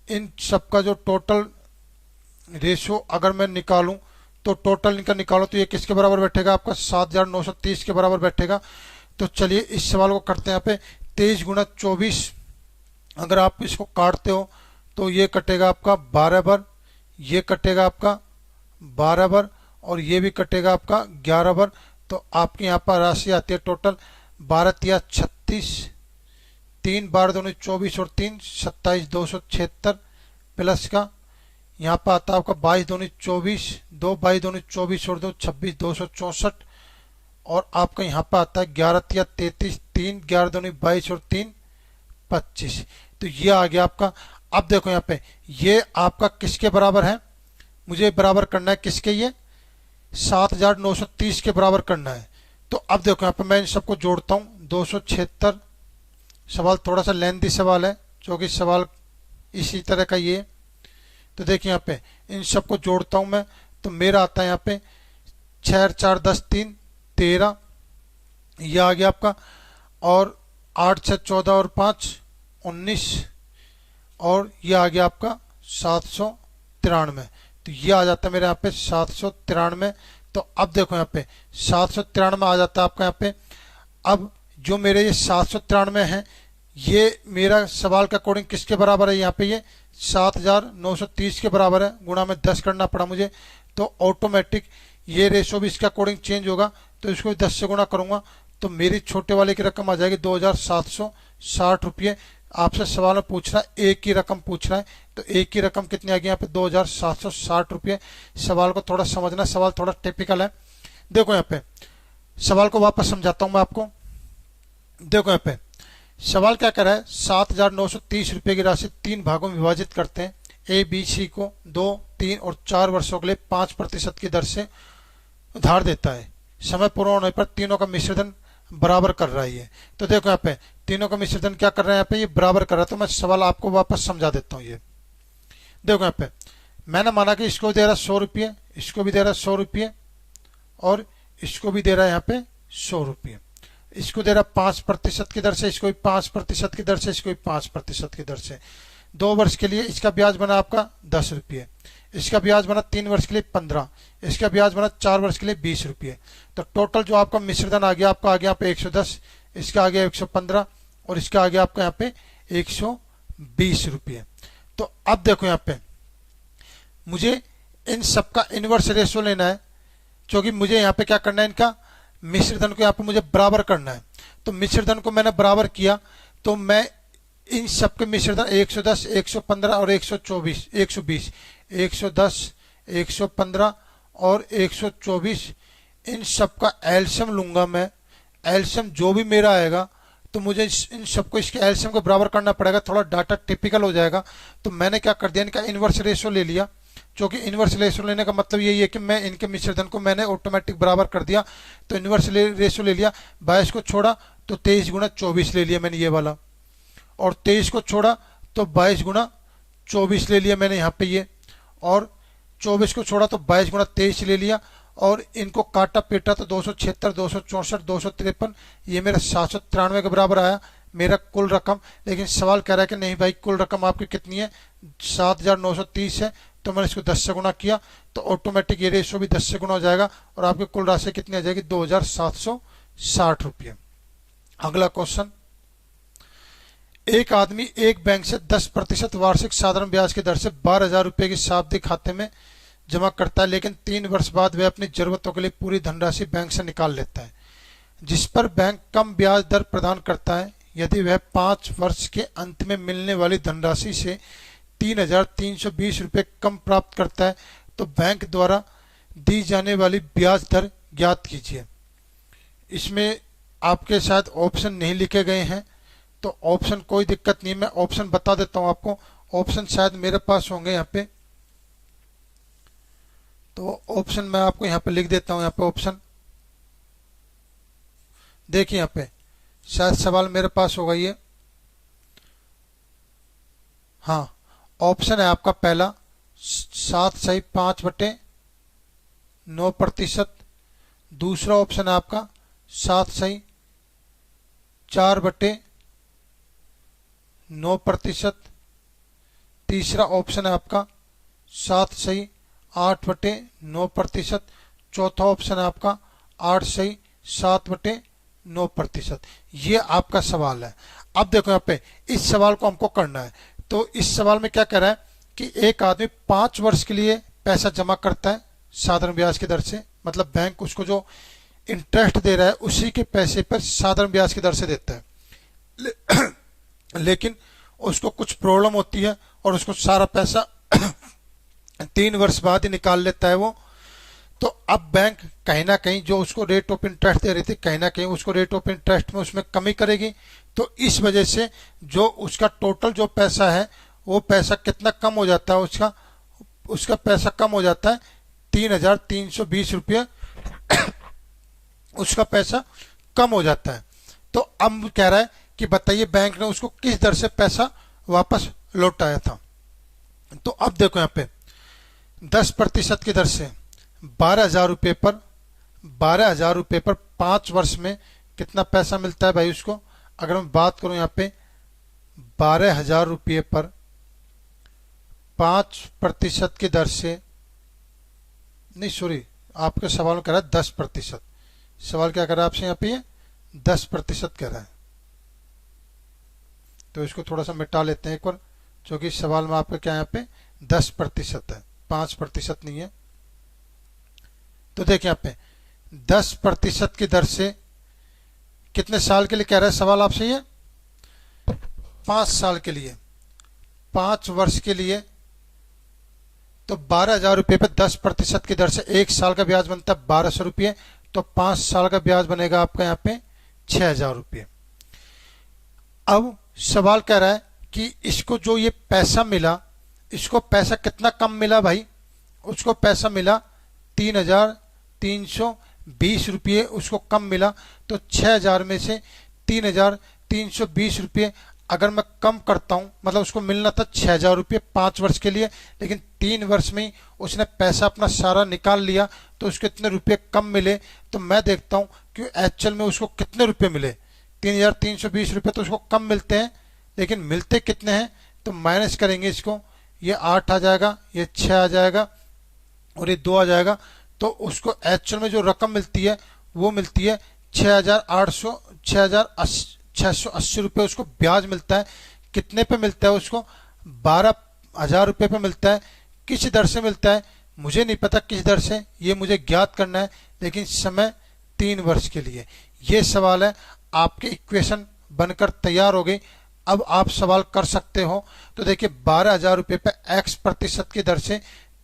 इन सबका जो टोटल रेशो अगर मैं निकालूं, तो टोटल इनका निकालो तो ये किसके बराबर बैठेगा, आपका 7930 के बराबर बैठेगा। तो चलिए इस सवाल को करते हैं। यहाँ पे 23 गुणा 24, अगर आप इसको काटते हो तो ये कटेगा आपका 12 बार, ये कटेगा आपका 12 बार, और ये भी कटेगा आपका 11 बार। तो आपके यहाँ पर राशि आती है टोटल 12 तिया 36, 3 बार दोनों 24 और 3 27, 276 प्लस का यहाँ पर आता है आपका 22 दूनी 24, 2 22 दूनी 24 और 2 26, 264, और आपका यहाँ पर आता है 11 तिया 33, 3 11 दूनी 22 और 3 25। तो ये आ गया आपका। अब देखो यहाँ पे ये आपका किसके बराबर है, मुझे बराबर करना है किसके, ये 7930 के बराबर करना है। तो अब देखो यहाँ पे मैं इन सबको जोड़ता हूँ, 276। सवाल थोड़ा सा लेंथी सवाल है, क्योंकि सवाल इसी तरह का ये। तो देखिए यहाँ पे इन सबको जोड़ता हूँ मैं, तो मेरा आता है यहाँ पे 6 4 10 3 13, ये आ गया आपका। और 8 6 14 और 5 19, और ये आ गया आपका 793। तो ये आ जाता है मेरे यहाँ पे 793। तो अब देखो यहाँ पे 793 आ जाता है आपका यहाँ पे। अब जो मेरे ये 793 है, ये मेरा सवाल के अकॉर्डिंग किसके बराबर है, यहाँ पे ये 7930 के बराबर है, गुणा में 10 करना पड़ा मुझे। तो ऑटोमेटिक ये रेशो भी इसके अकॉर्डिंग चेंज होगा, तो इसको 10 से गुणा करूंगा तो मेरी छोटे वाले की रकम आ जाएगी 2760 रुपये। आपसे सवाल में पूछ रहा है एक की रकम पूछ रहा है, तो एक की रकम कितनी आ गई यहाँ पे 2760 रुपये। सवाल को थोड़ा समझना, सवाल थोड़ा टिपिकल है। देखो यहाँ पे सवाल को वापस समझाता हूँ मैं आपको। देखो यहाँ पे सवाल क्या कर रहा है, 7930 रुपये की राशि 3 भागों में विभाजित करते हैं। ए बी सी को 2, 3 और 4 वर्षों के लिए 5% की दर से उधार देता है। समय पूरा होने पर तीनों का मिश्रधन बराबर कर रहा है ये। तो देखो यहाँ पे तीनों का मिश्रधन क्या कर रहे हैं, यहाँ पे ये बराबर कर रहा है। तो मैं सवाल आपको वापस समझा देता हूँ। ये देखो यहाँ पे मैंने माना कि इसको दे रहा 100 रुपये, इसको भी दे रहा 100 रुपये और इसको भी दे रहा है यहाँ पे 100 रुपये। इसको दे रहा 5% की दर से, इसको भी 5% की दर से, इसको भी 5% की दर से। 2 वर्ष के लिए इसका ब्याज बना आपका 10 रुपये, इसका ब्याज बना 3 वर्ष के लिए 15, इसका ब्याज बना 4 वर्ष के लिए 20 रुपये। तो टोटल जो आपका मिश्रधन आ गया, आपका आ गया यहाँ पे 110, इसका आ गया 115 और इसका आ गया आपका यहाँ पे 120 रुपये। तो अब देखो यहाँ पे मुझे इन सबका इनवर्स रेशो लेना है, क्योंकि मुझे यहाँ पे क्या करना है, इनका मिश्रधन को यहाँ पे मुझे बराबर करना है। तो मिश्रधन को मैंने बराबर किया तो मैं इन सबके मिश्रधन 110, 115 और 124, 120, 110, 115 और 124 इन सबका एलसीएम लूंगा मैं। एलसीएम जो भी मेरा आएगा तो मुझे इन सबको इसके एलसीएम को बराबर करना पड़ेगा। थोड़ा डाटा टिपिकल हो जाएगा। तो मैंने क्या कर दिया, इनका इनवर्स रेशो ले लिया। क्योंकि इनवर्स रेशो लेने का मतलब यही है कि मैं इनके मिश्रधन को मैंने ऑटोमेटिक बराबर कर दिया। तो इनवर्स रेशो ले लिया, 22 को छोड़ा तो 23 गुना 24 ले लिया मैंने ये वाला, और 23 को छोड़ा तो 22 गुना 24 ले लिया मैंने यहाँ पे ये, और 24 को छोड़ा तो 22 गुना 23 ले लिया, और इनको काटा पीटा तो 276, 264, 253, ये मेरा 793 के बराबर आया मेरा कुल रकम। लेकिन सवाल कह रहा है कि नहीं भाई कुल रकम आपकी कितनी है, 7930 है। तो मैंने इसको 10 से गुना किया तो ऑटोमेटिक ये रेशो भी 10 से गुना हो जाएगा और आपकी कुल राशि कितनी आ जाएगी, 2760 रुपये। अगला क्वेश्चन, एक आदमी एक बैंक से 10% वार्षिक साधारण ब्याज की दर से 12,000 रुपये की सावधि खाते में जमा करता है, लेकिन 3 वर्ष बाद वह अपनी जरूरतों के लिए पूरी धनराशि बैंक से निकाल लेता है, जिस पर बैंक कम ब्याज दर प्रदान करता है। यदि वह 5 वर्ष के अंत में मिलने वाली धनराशि से 3,320 रुपये कम प्राप्त करता है तो बैंक द्वारा दी जाने वाली ब्याज दर ज्ञात कीजिए। इसमें आपके शायद ऑप्शन नहीं लिखे गए हैं, तो ऑप्शन कोई दिक्कत नहीं, मैं ऑप्शन बता देता हूं आपको। ऑप्शन शायद मेरे पास होंगे यहाँ पे, तो ऑप्शन मैं आपको यहाँ पे लिख देता हूं। यहाँ पे ऑप्शन देखिए, यहाँ पे शायद सवाल मेरे पास होगा ये। हाँ, ऑप्शन है आपका पहला 7/5/9%। दूसरा ऑप्शन है आपका 7/4/9%। तीसरा ऑप्शन है आपका 7/8/9%। चौथा ऑप्शन है आपका 8/7/9%। ये आपका सवाल है। अब देखो यहाँ पे इस सवाल को हमको करना है। तो इस सवाल में क्या कह रहा है कि एक आदमी 5 वर्ष के लिए पैसा जमा करता है साधारण ब्याज की दर से, मतलब बैंक उसको जो इंटरेस्ट दे रहा है उसी के पैसे पर साधारण ब्याज की दर से देता है। लेकिन उसको कुछ प्रॉब्लम होती है और उसको सारा पैसा 3 वर्ष बाद ही निकाल लेता है वो। तो अब बैंक कहीं ना कहीं जो उसको रेट ऑफ इंटरेस्ट दे रही थी, कहीं ना कहीं उसको रेट ऑफ इंटरेस्ट में उसमें कमी करेगी। तो इस वजह से जो उसका टोटल जो पैसा है वो पैसा कितना कम हो जाता है, उसका पैसा कम हो जाता है 3,320 रुपये उसका पैसा कम हो जाता है। तो अब कह रहा है कि बताइए बैंक ने उसको किस दर से पैसा वापस लौटाया था। तो अब देखो यहाँ पे 10% की दर से 12,000 रुपये पर 5 वर्ष में कितना पैसा मिलता है भाई उसको। अगर मैं बात करूं यहाँ पे 12,000 रुपये पर 5% की दर से, नहीं सॉरी, आपके सवाल में कह रहा है 10%। सवाल क्या कर रहा है आपसे यहाँ पे, ये 10% कह रहा है। तो इसको थोड़ा सा मिटा लेते हैं एक बार, क्योंकि सवाल में आपका क्या यहाँ पे 10% है, 5% नहीं है। तो देखिए यहाँ पे 10% की दर से कितने साल के लिए कह रहा है सवाल आपसे ये, 5 साल के लिए, 5 वर्ष के लिए तो 12,000 रुपये पे 10% की दर से 1 साल का ब्याज बनता है 1,200 रुपये। तो 5 साल का ब्याज बनेगा आपका यहाँ पे 6,000 रुपये। अब सवाल कह रहा है कि इसको जो ये पैसा मिला, इसको पैसा कितना कम मिला भाई, उसको पैसा मिला 3,320 रुपये उसको कम मिला। तो 6,000 में से 3,320 रुपये अगर मैं कम करता हूं, मतलब उसको मिलना था 6,000 रुपये 5 वर्ष के लिए, लेकिन 3 वर्ष में ही उसने पैसा अपना सारा निकाल लिया, तो उसको इतने रुपये कम मिले। तो मैं देखता हूं कि एक्चुअल में उसको कितने रुपये मिले। 3,320 रुपये तो उसको कम मिलते हैं, लेकिन मिलते कितने हैं, तो माइनस करेंगे इसको, ये 8 आ जाएगा, ये 6 आ जाएगा और ये 2 आ जाएगा। तो उसको एक्चुअल में जो रकम मिलती है वो मिलती है 6,680 रुपये उसको ब्याज मिलता है। कितने पे मिलता है उसको, 12,000 रुपये पे मिलता है। किस दर से मिलता है मुझे नहीं पता, किस दर से ये मुझे ज्ञात करना है, लेकिन समय 3 वर्ष के लिए। ये सवाल है, आपके इक्वेशन बनकर तैयार हो गई। अब आप सवाल कर सकते हो। तो देखिए 12,000 रुपये पे x% की दर से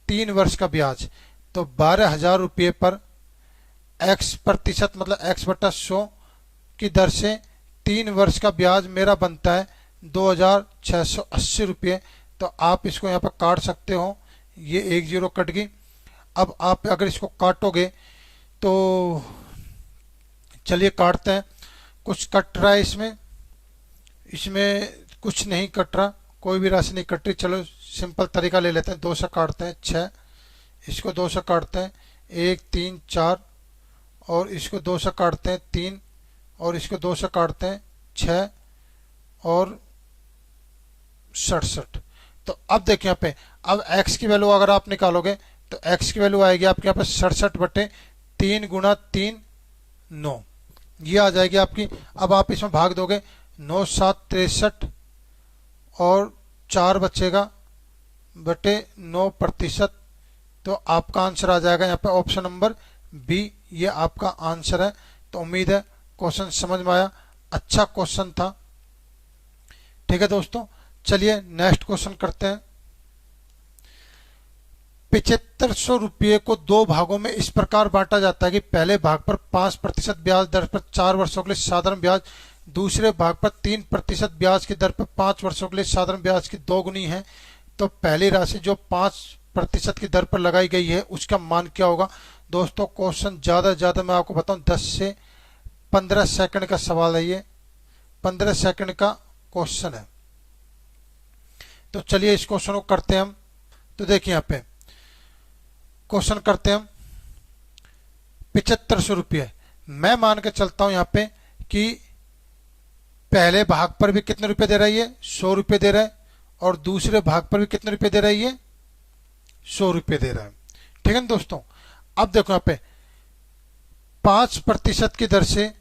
3 वर्ष का ब्याज, तो 12,000 रुपये पर x% मतलब x/100 की दर से 3 वर्ष का ब्याज मेरा बनता है 2,680 रुपये। तो आप इसको यहाँ पर काट सकते हो, ये 1 0 कट गई। अब आप अगर इसको काटोगे तो चलिए काटते हैं। कुछ कट रहा है इसमें, इसमें कुछ नहीं कट रहा, कोई भी राशि नहीं कट रही। चलो सिंपल तरीका ले लेते हैं, 2 से काटते हैं 6, इसको 2 से काटते हैं 1 3 4, और इसको 2 से काटते हैं 3, और इसको 2 से काटते हैं 6 और 67। तो अब देखिए यहाँ पे, अब x की वैल्यू अगर आप निकालोगे तो x की वैल्यू आएगी आपके यहाँ पे 67/3 × 3 9, ये आ जाएगी आपकी। अब आप इसमें भाग दोगे, 9 7 63 और 4 बचेगा बटे 9%। तो आपका आंसर आ जाएगा यहाँ पे ऑप्शन नंबर बी, ये आपका आंसर है। तो उम्मीद है क्वेश्चन समझ में आया, अच्छा क्वेश्चन था। ठीक है दोस्तों, चलिए नेक्स्ट क्वेश्चन करते हैं। 7500 रुपये को 2 भागों में इस प्रकार बांटा जाता है कि पहले भाग पर 5% ब्याज दर पर 4 वर्षों के लिए साधारण ब्याज, दूसरे भाग पर 3% ब्याज की दर पर 5 वर्षों के लिए साधारण ब्याज की 2 गुनी है। तो पहली राशि जो 5% की दर पर लगाई गई है उसका मान क्या होगा। दोस्तों क्वेश्चन ज़्यादा से ज़्यादा मैं आपको बताऊं 10 से 15 सेकंड का सवाल है, ये 15 सेकंड का क्वेश्चन है। तो चलिए इस क्वेश्चन को करते हैं हम। तो देखिए यहाँ पे क्वेश्चन करते हैं हम। 7500 रुपये, मैं मान के चलता हूं यहाँ पे कि पहले भाग पर भी कितने रुपए दे रही है, 100 रुपये दे रहा है, और दूसरे भाग पर भी कितने रुपए दे रही है, 100 रुपये दे रहा है। ठीक है ना दोस्तों। अब देखो यहाँ पे 5% की दर से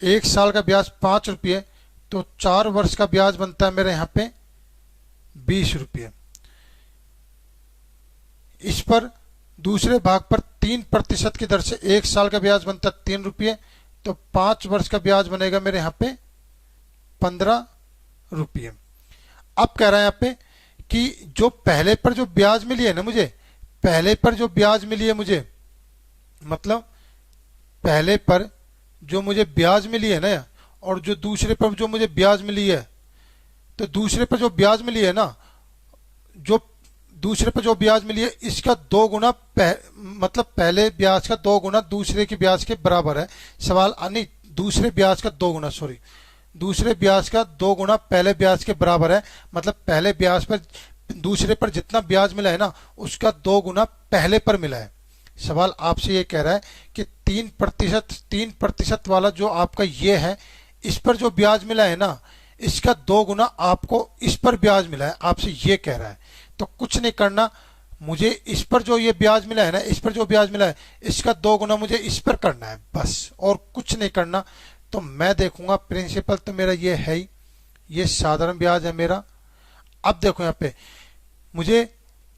1 साल का ब्याज 5 रुपये, तो 4 वर्ष का ब्याज बनता है मेरे यहाँ पे 20 रुपये। इस पर दूसरे भाग पर 3% की दर से 1 साल का ब्याज बनता है 3 रुपये, तो 5 वर्ष का ब्याज बनेगा मेरे यहाँ पे 15 रुपये। अब कह रहा है यहाँ पे कि जो पहले पर जो ब्याज मिली है ना मुझे, पहले पर जो ब्याज मिली है मुझे, मतलब पहले पर जो मुझे ब्याज मिली है ना, और जो दूसरे पर जो मुझे ब्याज मिली है, तो दूसरे पर जो ब्याज मिली है ना, जो दूसरे पर जो ब्याज मिली है इसका 2 गुना मतलब पहले ब्याज का 2 गुना दूसरे के ब्याज के बराबर है। सवाल नहीं, दूसरे ब्याज का 2 गुना, सॉरी, दूसरे ब्याज का 2 गुना पहले ब्याज के बराबर है। मतलब पहले ब्याज पर दूसरे पर जितना ब्याज मिला है ना उसका 2 गुना पहले पर मिला है। सवाल आपसे ये कह रहा है कि 3% वाला जो आपका ये है, इस पर जो ब्याज मिला है ना इसका 2 गुना आपको इस पर ब्याज मिला है, आपसे ये कह रहा है। तो कुछ नहीं करना, मुझे इस पर जो ये ब्याज मिला है ना, इस पर जो ब्याज मिला है इसका 2 गुना मुझे इस पर करना है, बस, और कुछ नहीं करना। तो मैं देखूंगा प्रिंसिपल तो मेरा ये है ही, ये साधारण ब्याज है मेरा। अब देखो यहाँ पे मुझे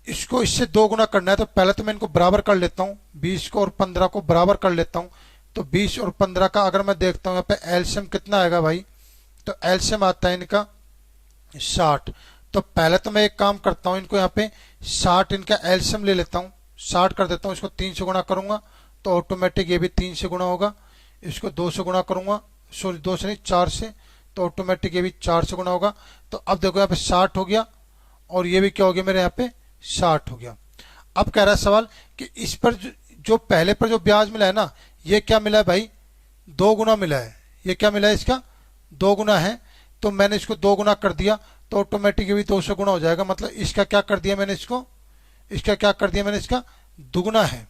इसको इससे 2 गुना करना है, तो पहले तो मैं इनको बराबर कर लेता हूँ, 20 को और 15 को बराबर कर लेता हूँ। तो 20 और 15 का अगर मैं देखता हूँ यहाँ पे एलसीएम कितना आएगा भाई, तो एलसीएम आता है इनका 60। तो पहले तो मैं एक काम करता हूँ, इनको यहाँ पे 60 इनका एलसीएम ले लेता हूँ, 60 कर देता हूँ, इसको 3 से गुणा करूंगा तो ऑटोमेटिक ये भी 3 से गुणा होगा। इसको 2 से गुणा करूंगा, सॉरी 2 से नहीं 4 से, तो ऑटोमेटिक ये भी 4 से गुणा होगा। तो अब देखो यहाँ पे 60 हो गया और ये भी क्या हो गया मेरे यहाँ पे 60 हो गया। अब कह रहा है सवाल कि इस पर जो पहले पर जो ब्याज मिला है ना, ये क्या मिला है भाई, 2 गुना मिला है। ये क्या मिला है, इसका 2 गुना है। तो मैंने इसको 2 गुना कर दिया तो ऑटोमेटिक ये भी 2 से गुना हो जाएगा। मतलब इसका क्या कर दिया मैंने, इसका क्या कर दिया मैंने, इसका दुगुना है।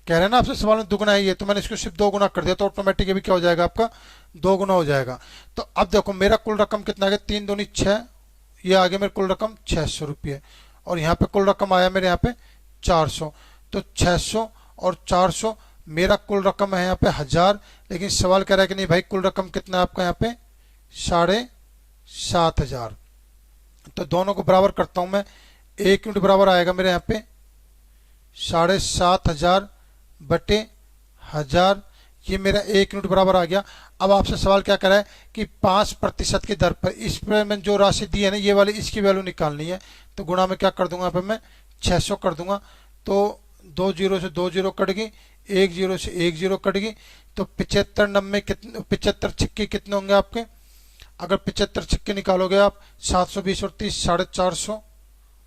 कह रहे हैं ना आपसे सवाल में दुगुना है ये, तो मैंने इसको सिर्फ 2 गुना कर दिया तो ऑटोमेटिक ये भी क्या हो जाएगा आपका 2 गुना हो जाएगा। तो अब देखो मेरा कुल रकम कितना आ गया, 3 दूनी 6, ये आ गया मेरे कुल रकम 600 रुपये। और यहाँ पे कुल रकम आया मेरे यहाँ पे 400। तो 600 और 400 मेरा कुल रकम है यहाँ पे 1000। लेकिन सवाल कह रहा है कि नहीं भाई कुल रकम कितना है आपका यहाँ पे 7500। तो दोनों को बराबर करता हूं मैं, 1 यूनिट बराबर आएगा मेरे यहाँ पे 7500 बटे 1000, ये मेरा 1 यूनिट बराबर आ गया। अब आपसे सवाल क्या कर रहा है कि 5% की दर पर इस पर मैं जो राशि दी है ना, ये वाली इसकी वैल्यू निकालनी है। तो गुणा में क्या कर दूंगा, यहाँ पे मैं 600 कर दूंगा। तो 2 जीरो से 2 जीरो कट गई, 1 जीरो से 1 जीरो कट गई। तो 75 90 कितने, 75 छिक्के कितने होंगे आपके, अगर 75 छिक्के निकालोगे आप 720 और 30 450,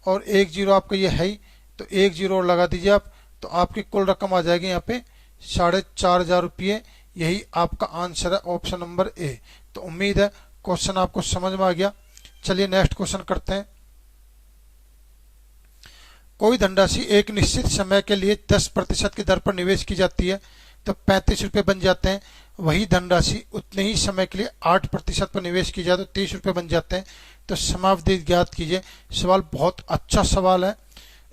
और 1 जीरो आपका ये है ही, तो 1 जीरो और लगा दीजिए आप, तो आपकी कुल रकम आ जाएगी यहाँ पे 4500 रुपये। यही आपका आंसर है, ऑप्शन नंबर ए। तो उम्मीद है क्वेश्चन आपको समझ में आ गया। चलिए नेक्स्ट क्वेश्चन करते हैं। कोई धनराशि एक निश्चित समय के लिए 10% की दर पर निवेश की जाती है तो 35 रुपये बन जाते हैं। वही धनराशि उतने ही समय के लिए 8% पर निवेश की जाए तो 30 रुपये बन जाते हैं। तो समावधि ज्ञात कीजिए। सवाल बहुत अच्छा सवाल है।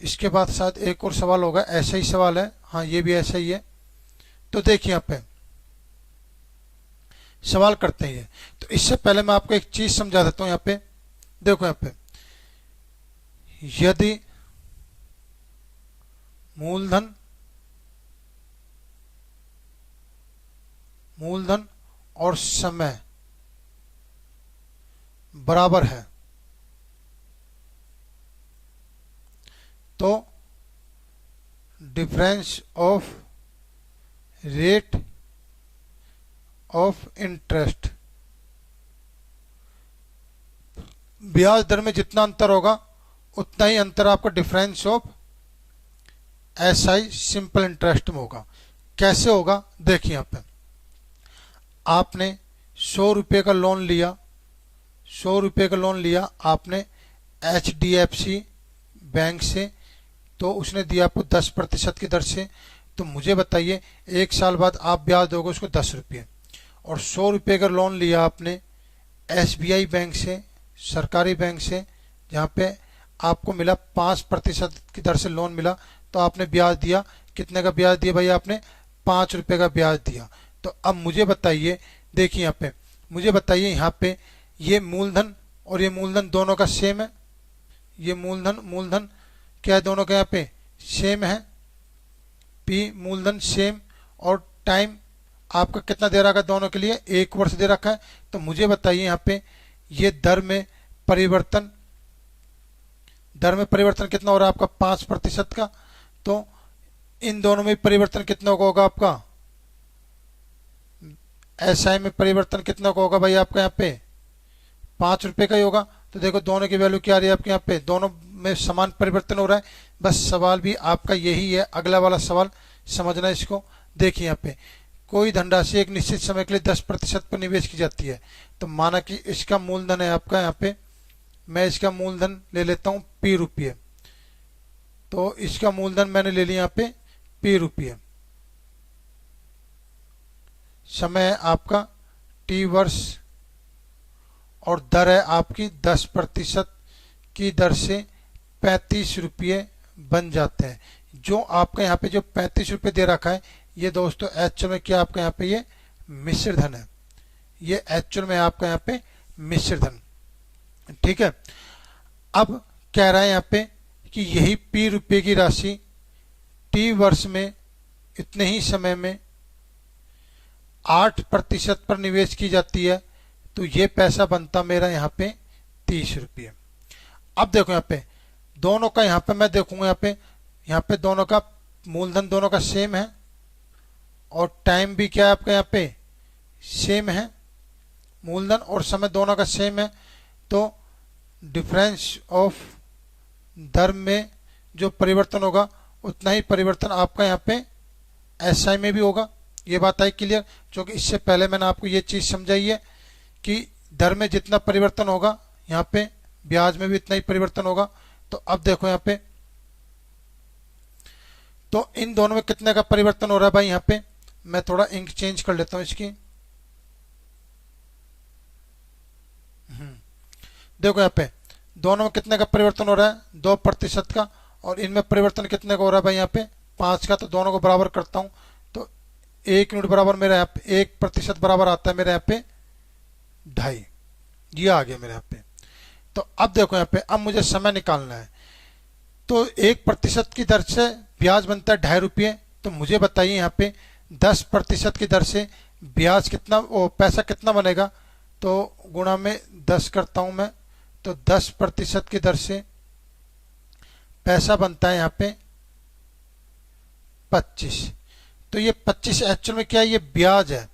इसके बाद शायद एक और सवाल होगा, ऐसा ही सवाल है, हाँ ये भी ऐसा ही है। तो देखिए यहाँ पे सवाल करते हैं। तो इससे पहले मैं आपको एक चीज समझा देता हूं। यहाँ पे देखो, यहाँ पे यदि मूलधन और समय बराबर है तो difference of rate of interest, ब्याज दर में जितना अंतर होगा उतना ही अंतर आपका difference of SI simple interest में होगा। कैसे होगा देखिए, यहाँ पे आपने 100 रुपये का लोन लिया, 100 रुपये का लोन लिया आपने HDFC बैंक से, तो उसने दिया आपको 10% की दर से। तो मुझे बताइए 1 साल बाद आप ब्याज दोगे उसको 10 रुपये। और 100 रुपये का लोन लिया आपने SBI बैंक से, सरकारी बैंक से, जहाँ पे आपको मिला 5% की दर से लोन मिला, तो आपने ब्याज दिया, कितने का ब्याज दिया भाई आपने 5 रुपये का ब्याज दिया। तो अब मुझे बताइए, देखिए यहाँ पे मुझे बताइए, यहाँ पे ये मूलधन और ये मूलधन दोनों का सेम है। ये मूलधन क्या है, दोनों का यहाँ पे सेम है, P मूलधन सेम, और टाइम आपका कितना दे रखा है दोनों के लिए, 1 वर्ष दे रखा है। तो मुझे बताइए यहाँ पे ये दर में परिवर्तन कितना हो रहा है आपका 5% का। तो इन दोनों में परिवर्तन कितना होगा आपका, एसआई में परिवर्तन कितना होगा भाई आपका यहाँ पे 5 रुपये का ही होगा। तो देखो दोनों की वैल्यू क्या आ रही है आपके यहाँ पे, दोनों में समान परिवर्तन हो रहा है। बस सवाल भी आपका यही है, अगला वाला सवाल समझना इसको। देखिए यहाँ पे कोई धनराशि एक निश्चित समय के लिए 10% पर निवेश की जाती है। तो माना कि इसका मूलधन है आपका, यहाँ पे मैं इसका मूलधन ले लेता हूँ P रुपये। तो इसका मूलधन मैंने ले लिया यहाँ पे P रुपये, समय है आपका T वर्ष, और दर है आपकी 10% की दर से 35 रुपये बन जाते हैं। जो आपका यहाँ पे जो 35 रुपये दे रखा है, ये दोस्तों एक्चुअल में क्या आपका यहाँ पे ये मिश्र धन है, ये एक्चुअल में आपका यहाँ पे मिश्र धन, ठीक है। अब कह रहा है यहाँ पे कि यही P रुपये की राशि T वर्ष में इतने ही समय में 8% पर निवेश की जाती है तो ये पैसा बनता मेरा यहाँ पे 30 रुपये। अब देखो यहाँ पे दोनों का, यहाँ पे मैं देखूंगा यहाँ पे दोनों का मूलधन दोनों का सेम है और टाइम भी क्या है आपका यहाँ पे सेम है, मूलधन और समय दोनों का सेम है। तो डिफरेंस ऑफ दर में जो परिवर्तन होगा उतना ही परिवर्तन आपका यहाँ पे एसआई में भी होगा। ये बात आई क्लियर? क्योंकि इससे पहले मैंने आपको ये चीज़ समझाई है कि दर में जितना परिवर्तन होगा यहाँ पे ब्याज में भी इतना ही परिवर्तन होगा। तो अब देखो यहाँ पे, तो इन दोनों में कितने का परिवर्तन हो रहा है भाई? यहाँ पे मैं थोड़ा इंक चेंज कर लेता हूं इसकी। देखो यहाँ पे दोनों में कितने का परिवर्तन हो रहा है? 2% का। और इनमें परिवर्तन कितने का हो रहा है भाई? यहाँ पे 5 का। तो दोनों को बराबर करता हूं तो 1 यूनिट बराबर मेरे यहाँ पे 1% बराबर आता है मेरे यहाँ पे 2.5। ये आ गया मेरे यहाँ पे। तो अब देखो यहाँ पे, अब मुझे समय निकालना है। तो 1% की दर से ब्याज बनता है 2.5 रुपये। तो मुझे बताइए यहाँ पे 10% की दर से ब्याज कितना, पैसा कितना बनेगा? तो गुणा में 10 करता हूं मैं, तो 10% की दर से पैसा बनता है यहाँ पे 25। तो ये 25 एक्चुअल में क्या है? ये ब्याज है।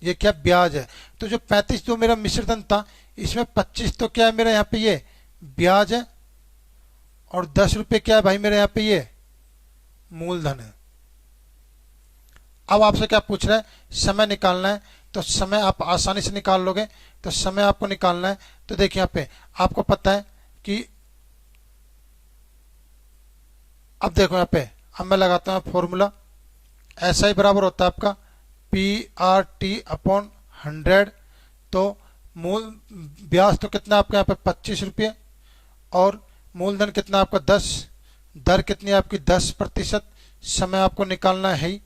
ये क्या? ब्याज है। तो जो 35 जो मेरा मिश्रधन था, इसमें 25 तो क्या है मेरा यहाँ पे ये ब्याज है और 10 रुपये क्या है भाई मेरे यहाँ पे ये मूलधन है। अब आपसे क्या पूछ रहा है? समय निकालना है। तो समय आप आसानी से निकाल लोगे। तो समय आपको निकालना है तो देखिए यहाँ पे आपको पता है कि, अब देखो यहाँ पे, अब मैं लगाता हूँ फॉर्मूला। ऐसा ही बराबर होता है आपका PRT/100। तो मूल ब्याज तो कितना आपका यहाँ पे 25 रुपये और मूलधन कितना आपका 10, दर कितनी आपकी 10%, समय आपको निकालना है ही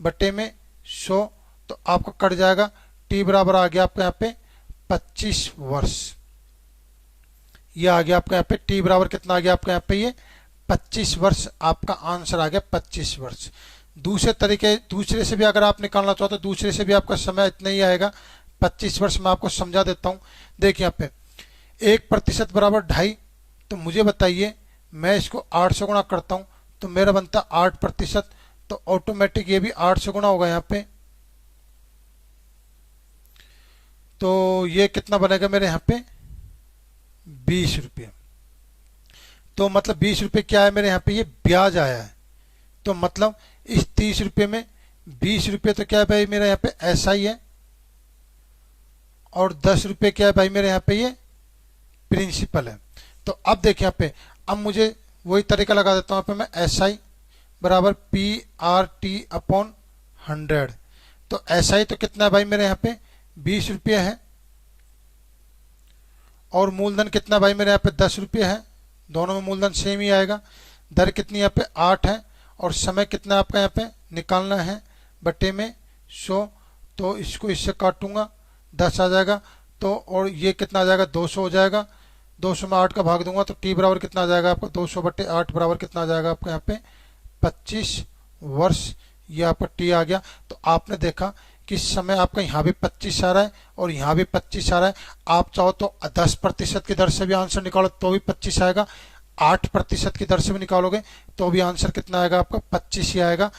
बटे में 100। तो आपको कट जाएगा, टी बराबर आ गया आपका यहाँ पे 25 वर्ष। ये आ गया आपका यहाँ पे टी बराबर कितना आ गया आपका यहाँ पे ये 25 वर्ष। आपका आंसर आ गया 25 वर्ष। दूसरे से भी अगर आप निकालना चाहो तो दूसरे से भी आपका समय इतना ही आएगा 25 वर्ष। मैं आपको समझा देता हूँ। देखिए यहाँ पे 1% बराबर 2.5। तो मुझे बताइए, मैं इसको 8 से गुणा करता हूँ तो मेरा बनता 8%। तो ऑटोमेटिक ये भी 8 से गुणा होगा यहाँ पे। तो ये कितना बनेगा मेरे यहाँ पे 20 रुपये। तो मतलब 20 रुपये क्या है मेरे यहाँ पे ये ब्याज आया है। तो मतलब इस 30 रुपये में 20 रुपये तो क्या है भाई मेरे यहाँ पे ऐसा ही है और 10 रुपये क्या है भाई मेरे यहाँ पे ये प्रिंसिपल है। तो अब देखिए यहाँ पे, अब मुझे वही तरीका लगा देता हूँ। यहाँ पे मैं SI बराबर PRT/100। तो SI तो कितना है भाई मेरे यहाँ पे 20 रुपये है और मूलधन कितना भाई मेरे यहाँ पे 10 रुपये है। दोनों में मूलधन सेम ही आएगा। दर कितनी यहाँ पे 8 है और समय कितना आपका यहाँ पे निकालना है बटे में 100। तो इसको इससे काटूंगा 10 आ जाएगा। तो और ये कितना आ जाएगा 200 हो जाएगा। 200 में 8 का भाग दूंगा तो टी बराबर कितना आ जाएगा आपका 200 बटे 8 बराबर कितना आ जाएगा आपका यहाँ पे 25 वर्ष। ये आपका टी आ गया। तो आपने देखा कि समय आपका यहाँ भी 25 आ रहा है और यहाँ भी 25 आ रहा है। आप चाहो तो 10% की दर से भी आंसर निकालो तो भी 25 आएगा। 8% की दर से भी निकालोगे तो भी आंसर कितना आएगा आपका 25 ही आएगा।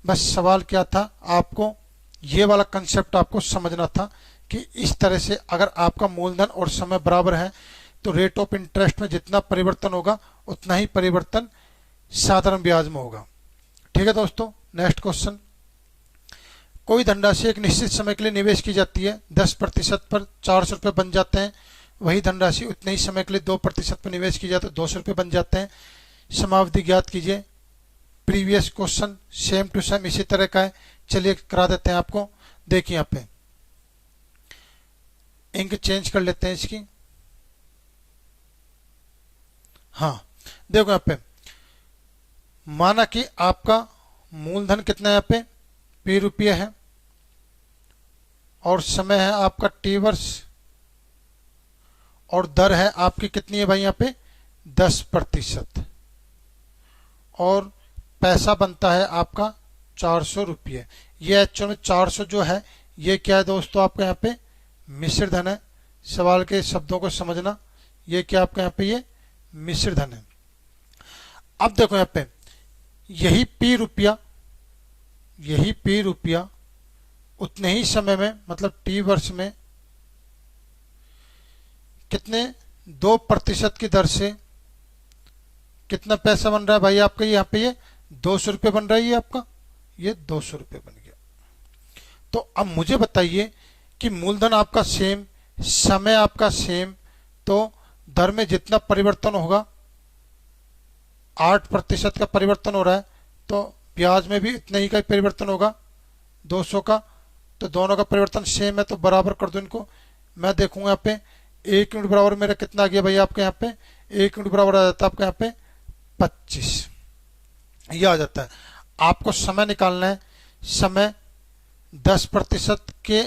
बस सवाल क्या था, आपको ये वाला कंसेप्ट आपको समझना था कि इस तरह से अगर आपका मूलधन और समय बराबर है तो रेट ऑफ इंटरेस्ट में जितना परिवर्तन होगा उतना ही परिवर्तन साधारण ब्याज में होगा। ठीक है दोस्तों, नेक्स्ट क्वेश्चन। कोई धनराशि एक निश्चित समय के लिए निवेश की जाती है। 10% पर 400 रुपये बन जाते हैं। वही धनराशि उतने ही समय के लिए 2% पर निवेश की जाए तो 200 रुपये बन जाते हैं। समावधि ज्ञात कीजिए। Previous question same to same इसी तरह का है। चलिए करा देते हैं आपको। देखिए यहाँ पे इंक चेंज कर लेते हैं इसकी। हाँ देखो यहाँ पे, माना कि आपका मूलधन कितना है यहाँ पे P रुपये है और समय है आपका T वर्ष और दर है आपकी कितनी है भाई यहाँ पे 10% और पैसा बनता है आपका 400 रुपये। ये एक्चुअल में 400 जो है ये क्या है दोस्तों आपका यहाँ पे मिश्र धन है। सवाल के शब्दों को समझना। ये क्या आपका यहाँ पे ये मिश्र धन है। अब देखो यहाँ पे यही पी रुपया उतने ही समय में मतलब टी वर्ष में कितने 2% की दर से कितना पैसा बन रहा है भाई आपका, यहाँ पे ये 200 रुपये बन रहा है। ये आपका ये 200 रुपये बन गया। तो अब मुझे बताइए कि मूलधन आपका सेम, समय आपका सेम, तो दर में जितना परिवर्तन होगा 8% का परिवर्तन हो रहा है, तो ब्याज में भी इतने ही का परिवर्तन होगा 200 का। तो दोनों का परिवर्तन सेम है, तो बराबर कर दो इनको। मैं देखूंगा यहाँ पे 1 यूनिट बराबर मेरा कितना आ गया भाई आपके यहाँ पे 1 यूनिट बराबर आ जाता है आपके यहाँ पे 25, ये आ जाता है। आपको समय निकालना है, समय 10% के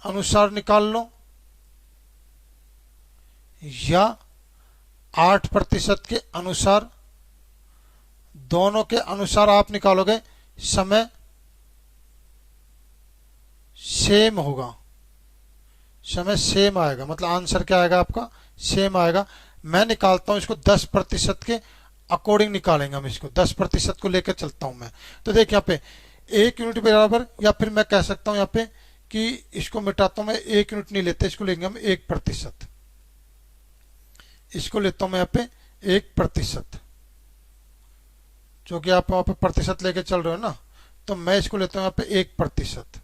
अनुसार निकाल लो या 8% के अनुसार, दोनों के अनुसार आप निकालोगे समय सेम होगा, समय सेम आएगा, मतलब आंसर क्या आएगा आपका सेम आएगा। मैं निकालता हूं इसको 10% के अकॉर्डिंग निकालेंगे हम इसको, 10% को लेकर चलता हूं मैं। तो देखिए यहाँ पे 1 यूनिट बराबर, या फिर मैं कह सकता हूं यहाँ पे कि इसको मिटाता हूं मैं, 1 यूनिट नहीं लेते, इसको लेंगे हम 1%, इसको लेता हूं मैं यहाँ पे 1%, जो कि आप वहां पे प्रतिशत लेके चल रहे हो ना, तो मैं इसको लेता हूं यहाँ पे 1%।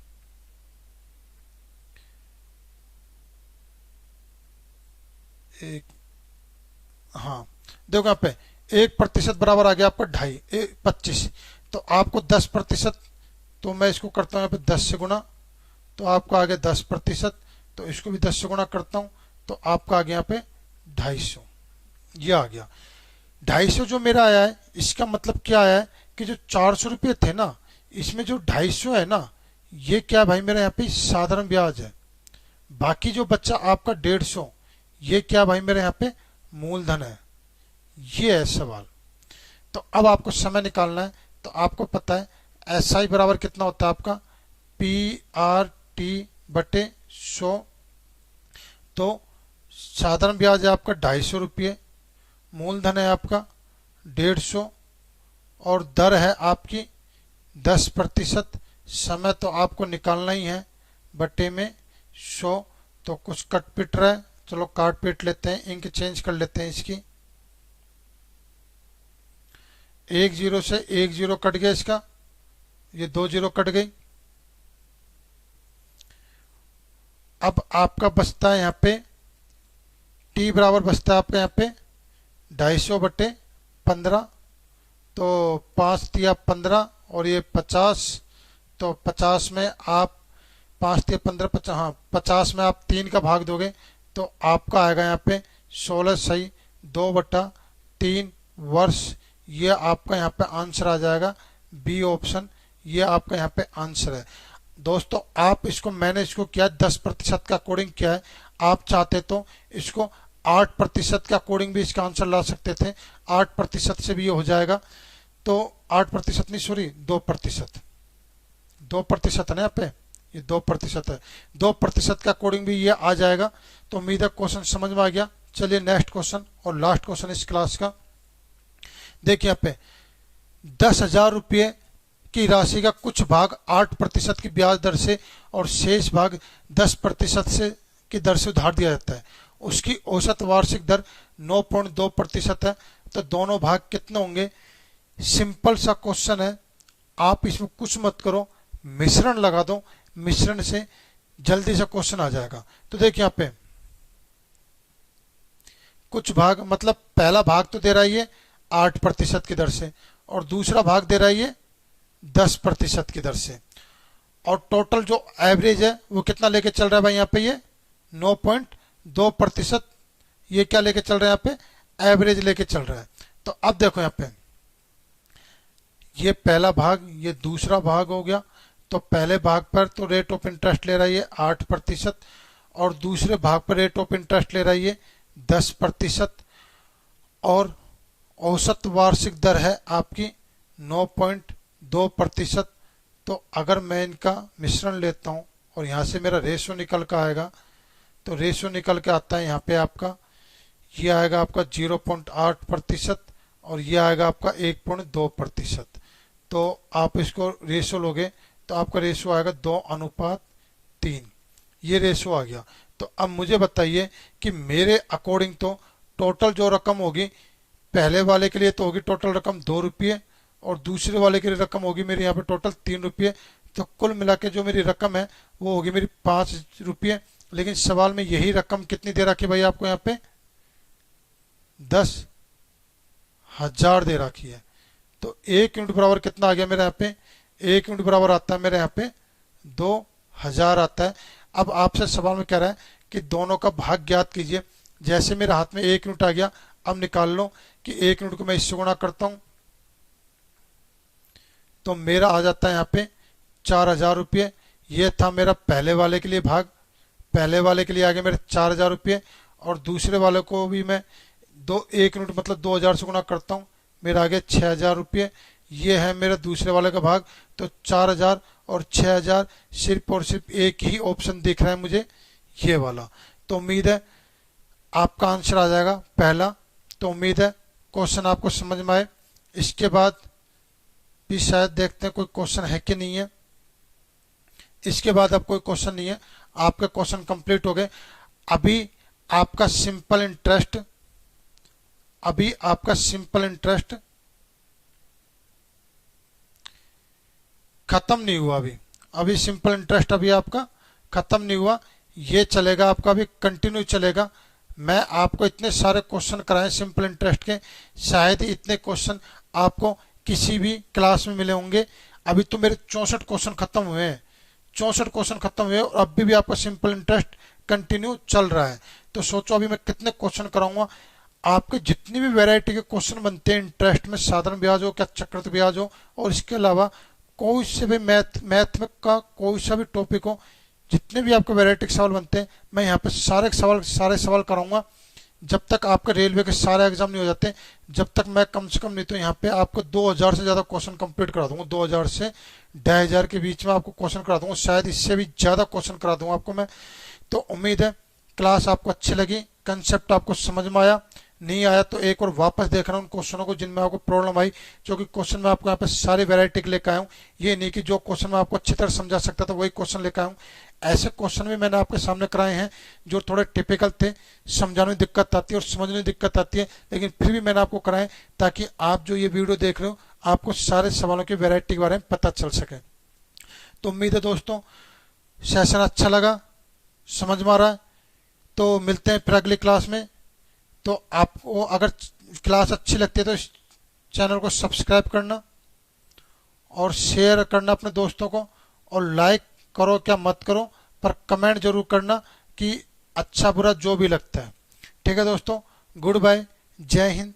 हाँ देखो यहाँ पे 1% बराबर आ गया आपका 25, तो आपको 10%, तो मैं इसको करता हूँ यहाँ पे 10 से गुना, तो आपका आ गया 10%, तो इसको भी 10 से गुना करता हूँ, तो आपका आ गया यहाँ पे 250, ये आ गया 250 जो मेरा आया है। इसका मतलब क्या आया है कि जो 400 रुपये थे ना, इसमें जो 250 है ना, ये क्या भाई मेरा यहाँ पे साधारण ब्याज है। बाकी जो बच्चा आपका 150, ये क्या भाई मेरे यहाँ पे मूलधन है। ये है सवाल। तो अब आपको समय निकालना है, तो आपको पता है SI बराबर कितना होता है आपका PRT बटे 100। तो साधारण ब्याज है आपका 250 रुपये, मूलधन है आपका 150 और दर है आपकी 10%। समय तो आपको निकालना ही है बटे में 100। तो कुछ कट पिट रहा है, चलो काट पीट लेते हैं, इंक चेंज कर लेते हैं इसकी। 1 0 से 1 0 कट गया इसका, ये 2 0 कट गई। अब आपका बचता है यहाँ पे टी बराबर बचता है आपका यहाँ पे 250 बटे 15, तो 5 तिया 15 और ये 50, तो 50 में आप 5 तिया 15 50, हाँ 50 में आप 3 का भाग दोगे, तो आपका आएगा यहाँ पे 16 सही 2/3 वर्ष। ये आपका यहाँ पे आंसर आ जाएगा बी ऑप्शन, ये आपका यहाँ पे आंसर है। दोस्तों आप इसको, मैंने इसको किया 10% का कोडिंग किया है, आप चाहते तो इसको 8% का कोडिंग भी इसका आंसर ला सकते थे, 8% से भी ये हो जाएगा। तो 8% नहीं सॉरी 2%, 2% है ना यहाँ पे, ये 2% है, 2% का कोडिंग भी ये आ जाएगा। तो उम्मीद है क्वेश्चन समझ में आ गया। चलिए नेक्स्ट क्वेश्चन और लास्ट क्वेश्चन इस क्लास का देखिए। यहाँ पे 10,000 रुपये की राशि का कुछ भाग 8% की ब्याज दर से और शेष भाग 10% से की दर से उधार दिया जाता है। उसकी औसत वार्षिक दर 9.2% है। तो दोनों भाग कितने होंगे? सिंपल सा क्वेश्चन है, आप इसमें कुछ मत करो, मिश्रण लगा दो, मिश्रण से जल्दी से क्वेश्चन आ जाएगा। तो देखिए यहाँ पे कुछ भाग, मतलब पहला भाग तो दे रहा है 8% की दर से और दूसरा भाग दे रहा है 10% की दर से, और टोटल जो एवरेज है वो कितना लेके चल रहा है भाई यहाँ पे, ये 9.2%। ये क्या लेके चल रहा है यहाँ पे? एवरेज लेके चल रहा है। तो अब देखो यहाँ पे ये पहला भाग, ये दूसरा भाग हो गया। तो पहले भाग पर तो रेट ऑफ इंटरेस्ट ले रहा है 8% और दूसरे भाग पर रेट ऑफ इंटरेस्ट ले रहा है 10% और औसत वार्षिक दर है आपकी 9.2%। तो अगर मैं इनका मिश्रण लेता हूं और यहां से मेरा रेशो निकल कर आएगा तो रेशियो निकल के आता है यहाँ पे आपका, ये आएगा आपका 0.8% और ये आएगा आपका 1.2%। तो आप इसको रेशियो लोगे तो आपका रेशियो आएगा 2:3, ये रेशियो आ गया। तो अब मुझे बताइए कि मेरे अकॉर्डिंग तो टोटल जो रकम होगी पहले वाले के लिए तो होगी टोटल रकम 2 रुपये और दूसरे वाले के लिए रकम होगी मेरी यहाँ पे टोटल 3 रुपये। तो कुल मिला के जो मेरी रकम है वो होगी मेरी 5 रुपये। लेकिन सवाल में यही रकम कितनी दे रखी है भाई आपको, यहाँ पे 10,000 दे रखी है। तो 1 यूनिट बराबर कितना आ गया मेरे यहाँ पे, 1 यूनिट बराबर आता है मेरे यहाँ पे 2,000 आता है। अब आपसे सवाल में कह रहा है कि दोनों का भाग ज्ञात कीजिए। जैसे मेरे हाथ में 1 यूनिट आ गया, अब निकाल लो कि 1 यूनिट को मैं इससे गुणा करता हूं तो मेरा आ जाता है यहाँ पे 4,000 रुपये। ये था मेरा पहले वाले के लिए भाग, पहले वाले के लिए आ गया मेरे 4,000 रुपये और दूसरे वाले को भी मैं 1 यूनिट मतलब 2,000 से गुणा करता हूँ, मेरा आ गया 6,000 रुपये। ये है मेरा दूसरे वाले का भाग। तो 4,000 और 6,000 सिर्फ और सिर्फ एक ही ऑप्शन दिख रहा है मुझे, ये वाला। तो उम्मीद है आपका आंसर आ जाएगा पहला। तो उम्मीद है क्वेश्चन आपको समझ में आए। इसके बाद भी शायद देखते हैं कोई क्वेश्चन है कि नहीं है। इसके बाद अब कोई क्वेश्चन नहीं है, आपके क्वेश्चन कंप्लीट हो गए। अभी आपका सिंपल इंटरेस्ट, अभी आपका सिंपल इंटरेस्ट खत्म नहीं हुआ। अभी सिंपल इंटरेस्ट अभी आपका खत्म नहीं हुआ, ये चलेगा आपका, अभी कंटिन्यू चलेगा। मैं आपको इतने सारे क्वेश्चन कराए सिंपल इंटरेस्ट के, शायद ही इतने क्वेश्चन आपको किसी भी क्लास में मिले होंगे। अभी तो मेरे 64 क्वेश्चन खत्म हुए हैं, 64 क्वेश्चन खत्म हुए और अभी भी आपका सिंपल इंटरेस्ट कंटिन्यू चल रहा है। तो सोचो अभी मैं कितने क्वेश्चन कराऊंगा। आपके जितनी भी वैरायटी के क्वेश्चन बनते हैं इंटरेस्ट में, साधारण ब्याज हो क्या चक्रवृद्धि ब्याज हो, और इसके अलावा कोई से भी मैथ का कोई सा भी टॉपिक हो, जितने भी आपके वैरायटी के सवाल बनते हैं मैं यहाँ पे सारे सवाल कराऊंगा। जब तक आपके रेलवे के सारे एग्जाम नहीं हो जाते, जब तक मैं कम से कम नहीं तो यहाँ पे आपको 2,000 से ज़्यादा क्वेश्चन कंप्लीट करा दूंगा। 2,000 से 2,500 के बीच में आपको क्वेश्चन करा दूंगा, शायद इससे भी ज़्यादा क्वेश्चन करा दूंगा आपको मैं। तो उम्मीद है क्लास आपको अच्छी लगी, कंसेप्ट आपको समझ में आया। नहीं आया तो एक और वापस देख रहा हूँ उन क्वेश्चनों को जिनमें आपको प्रॉब्लम आई, जो कि क्वेश्चन में आपको यहाँ पे सारी वैरायटी के लेकर आया हूँ। ये नहीं कि जो क्वेश्चन में आपको अच्छी तरह समझा सकता था वही क्वेश्चन लेकर आया हूँ। ऐसे क्वेश्चन भी मैंने आपके सामने कराए हैं जो थोड़े टिपिकल थे, समझाने में दिक्कत आती है और समझने में दिक्कत आती है, लेकिन फिर भी मैंने आपको कराए ताकि आप जो ये वीडियो देख रहे हो आपको सारे सवालों की वैरायटी के बारे में पता चल सके। तो उम्मीद है दोस्तों सेशन अच्छा लगा, समझ में आ रहा है। तो मिलते हैं फिर अगली क्लास में। तो आपको अगर क्लास अच्छी लगती है तो इस चैनल को सब्सक्राइब करना और शेयर करना अपने दोस्तों को, और लाइक करो क्या मत करो पर कमेंट जरूर करना कि अच्छा बुरा जो भी लगता है। ठीक है दोस्तों, गुड बाय, जय हिंद,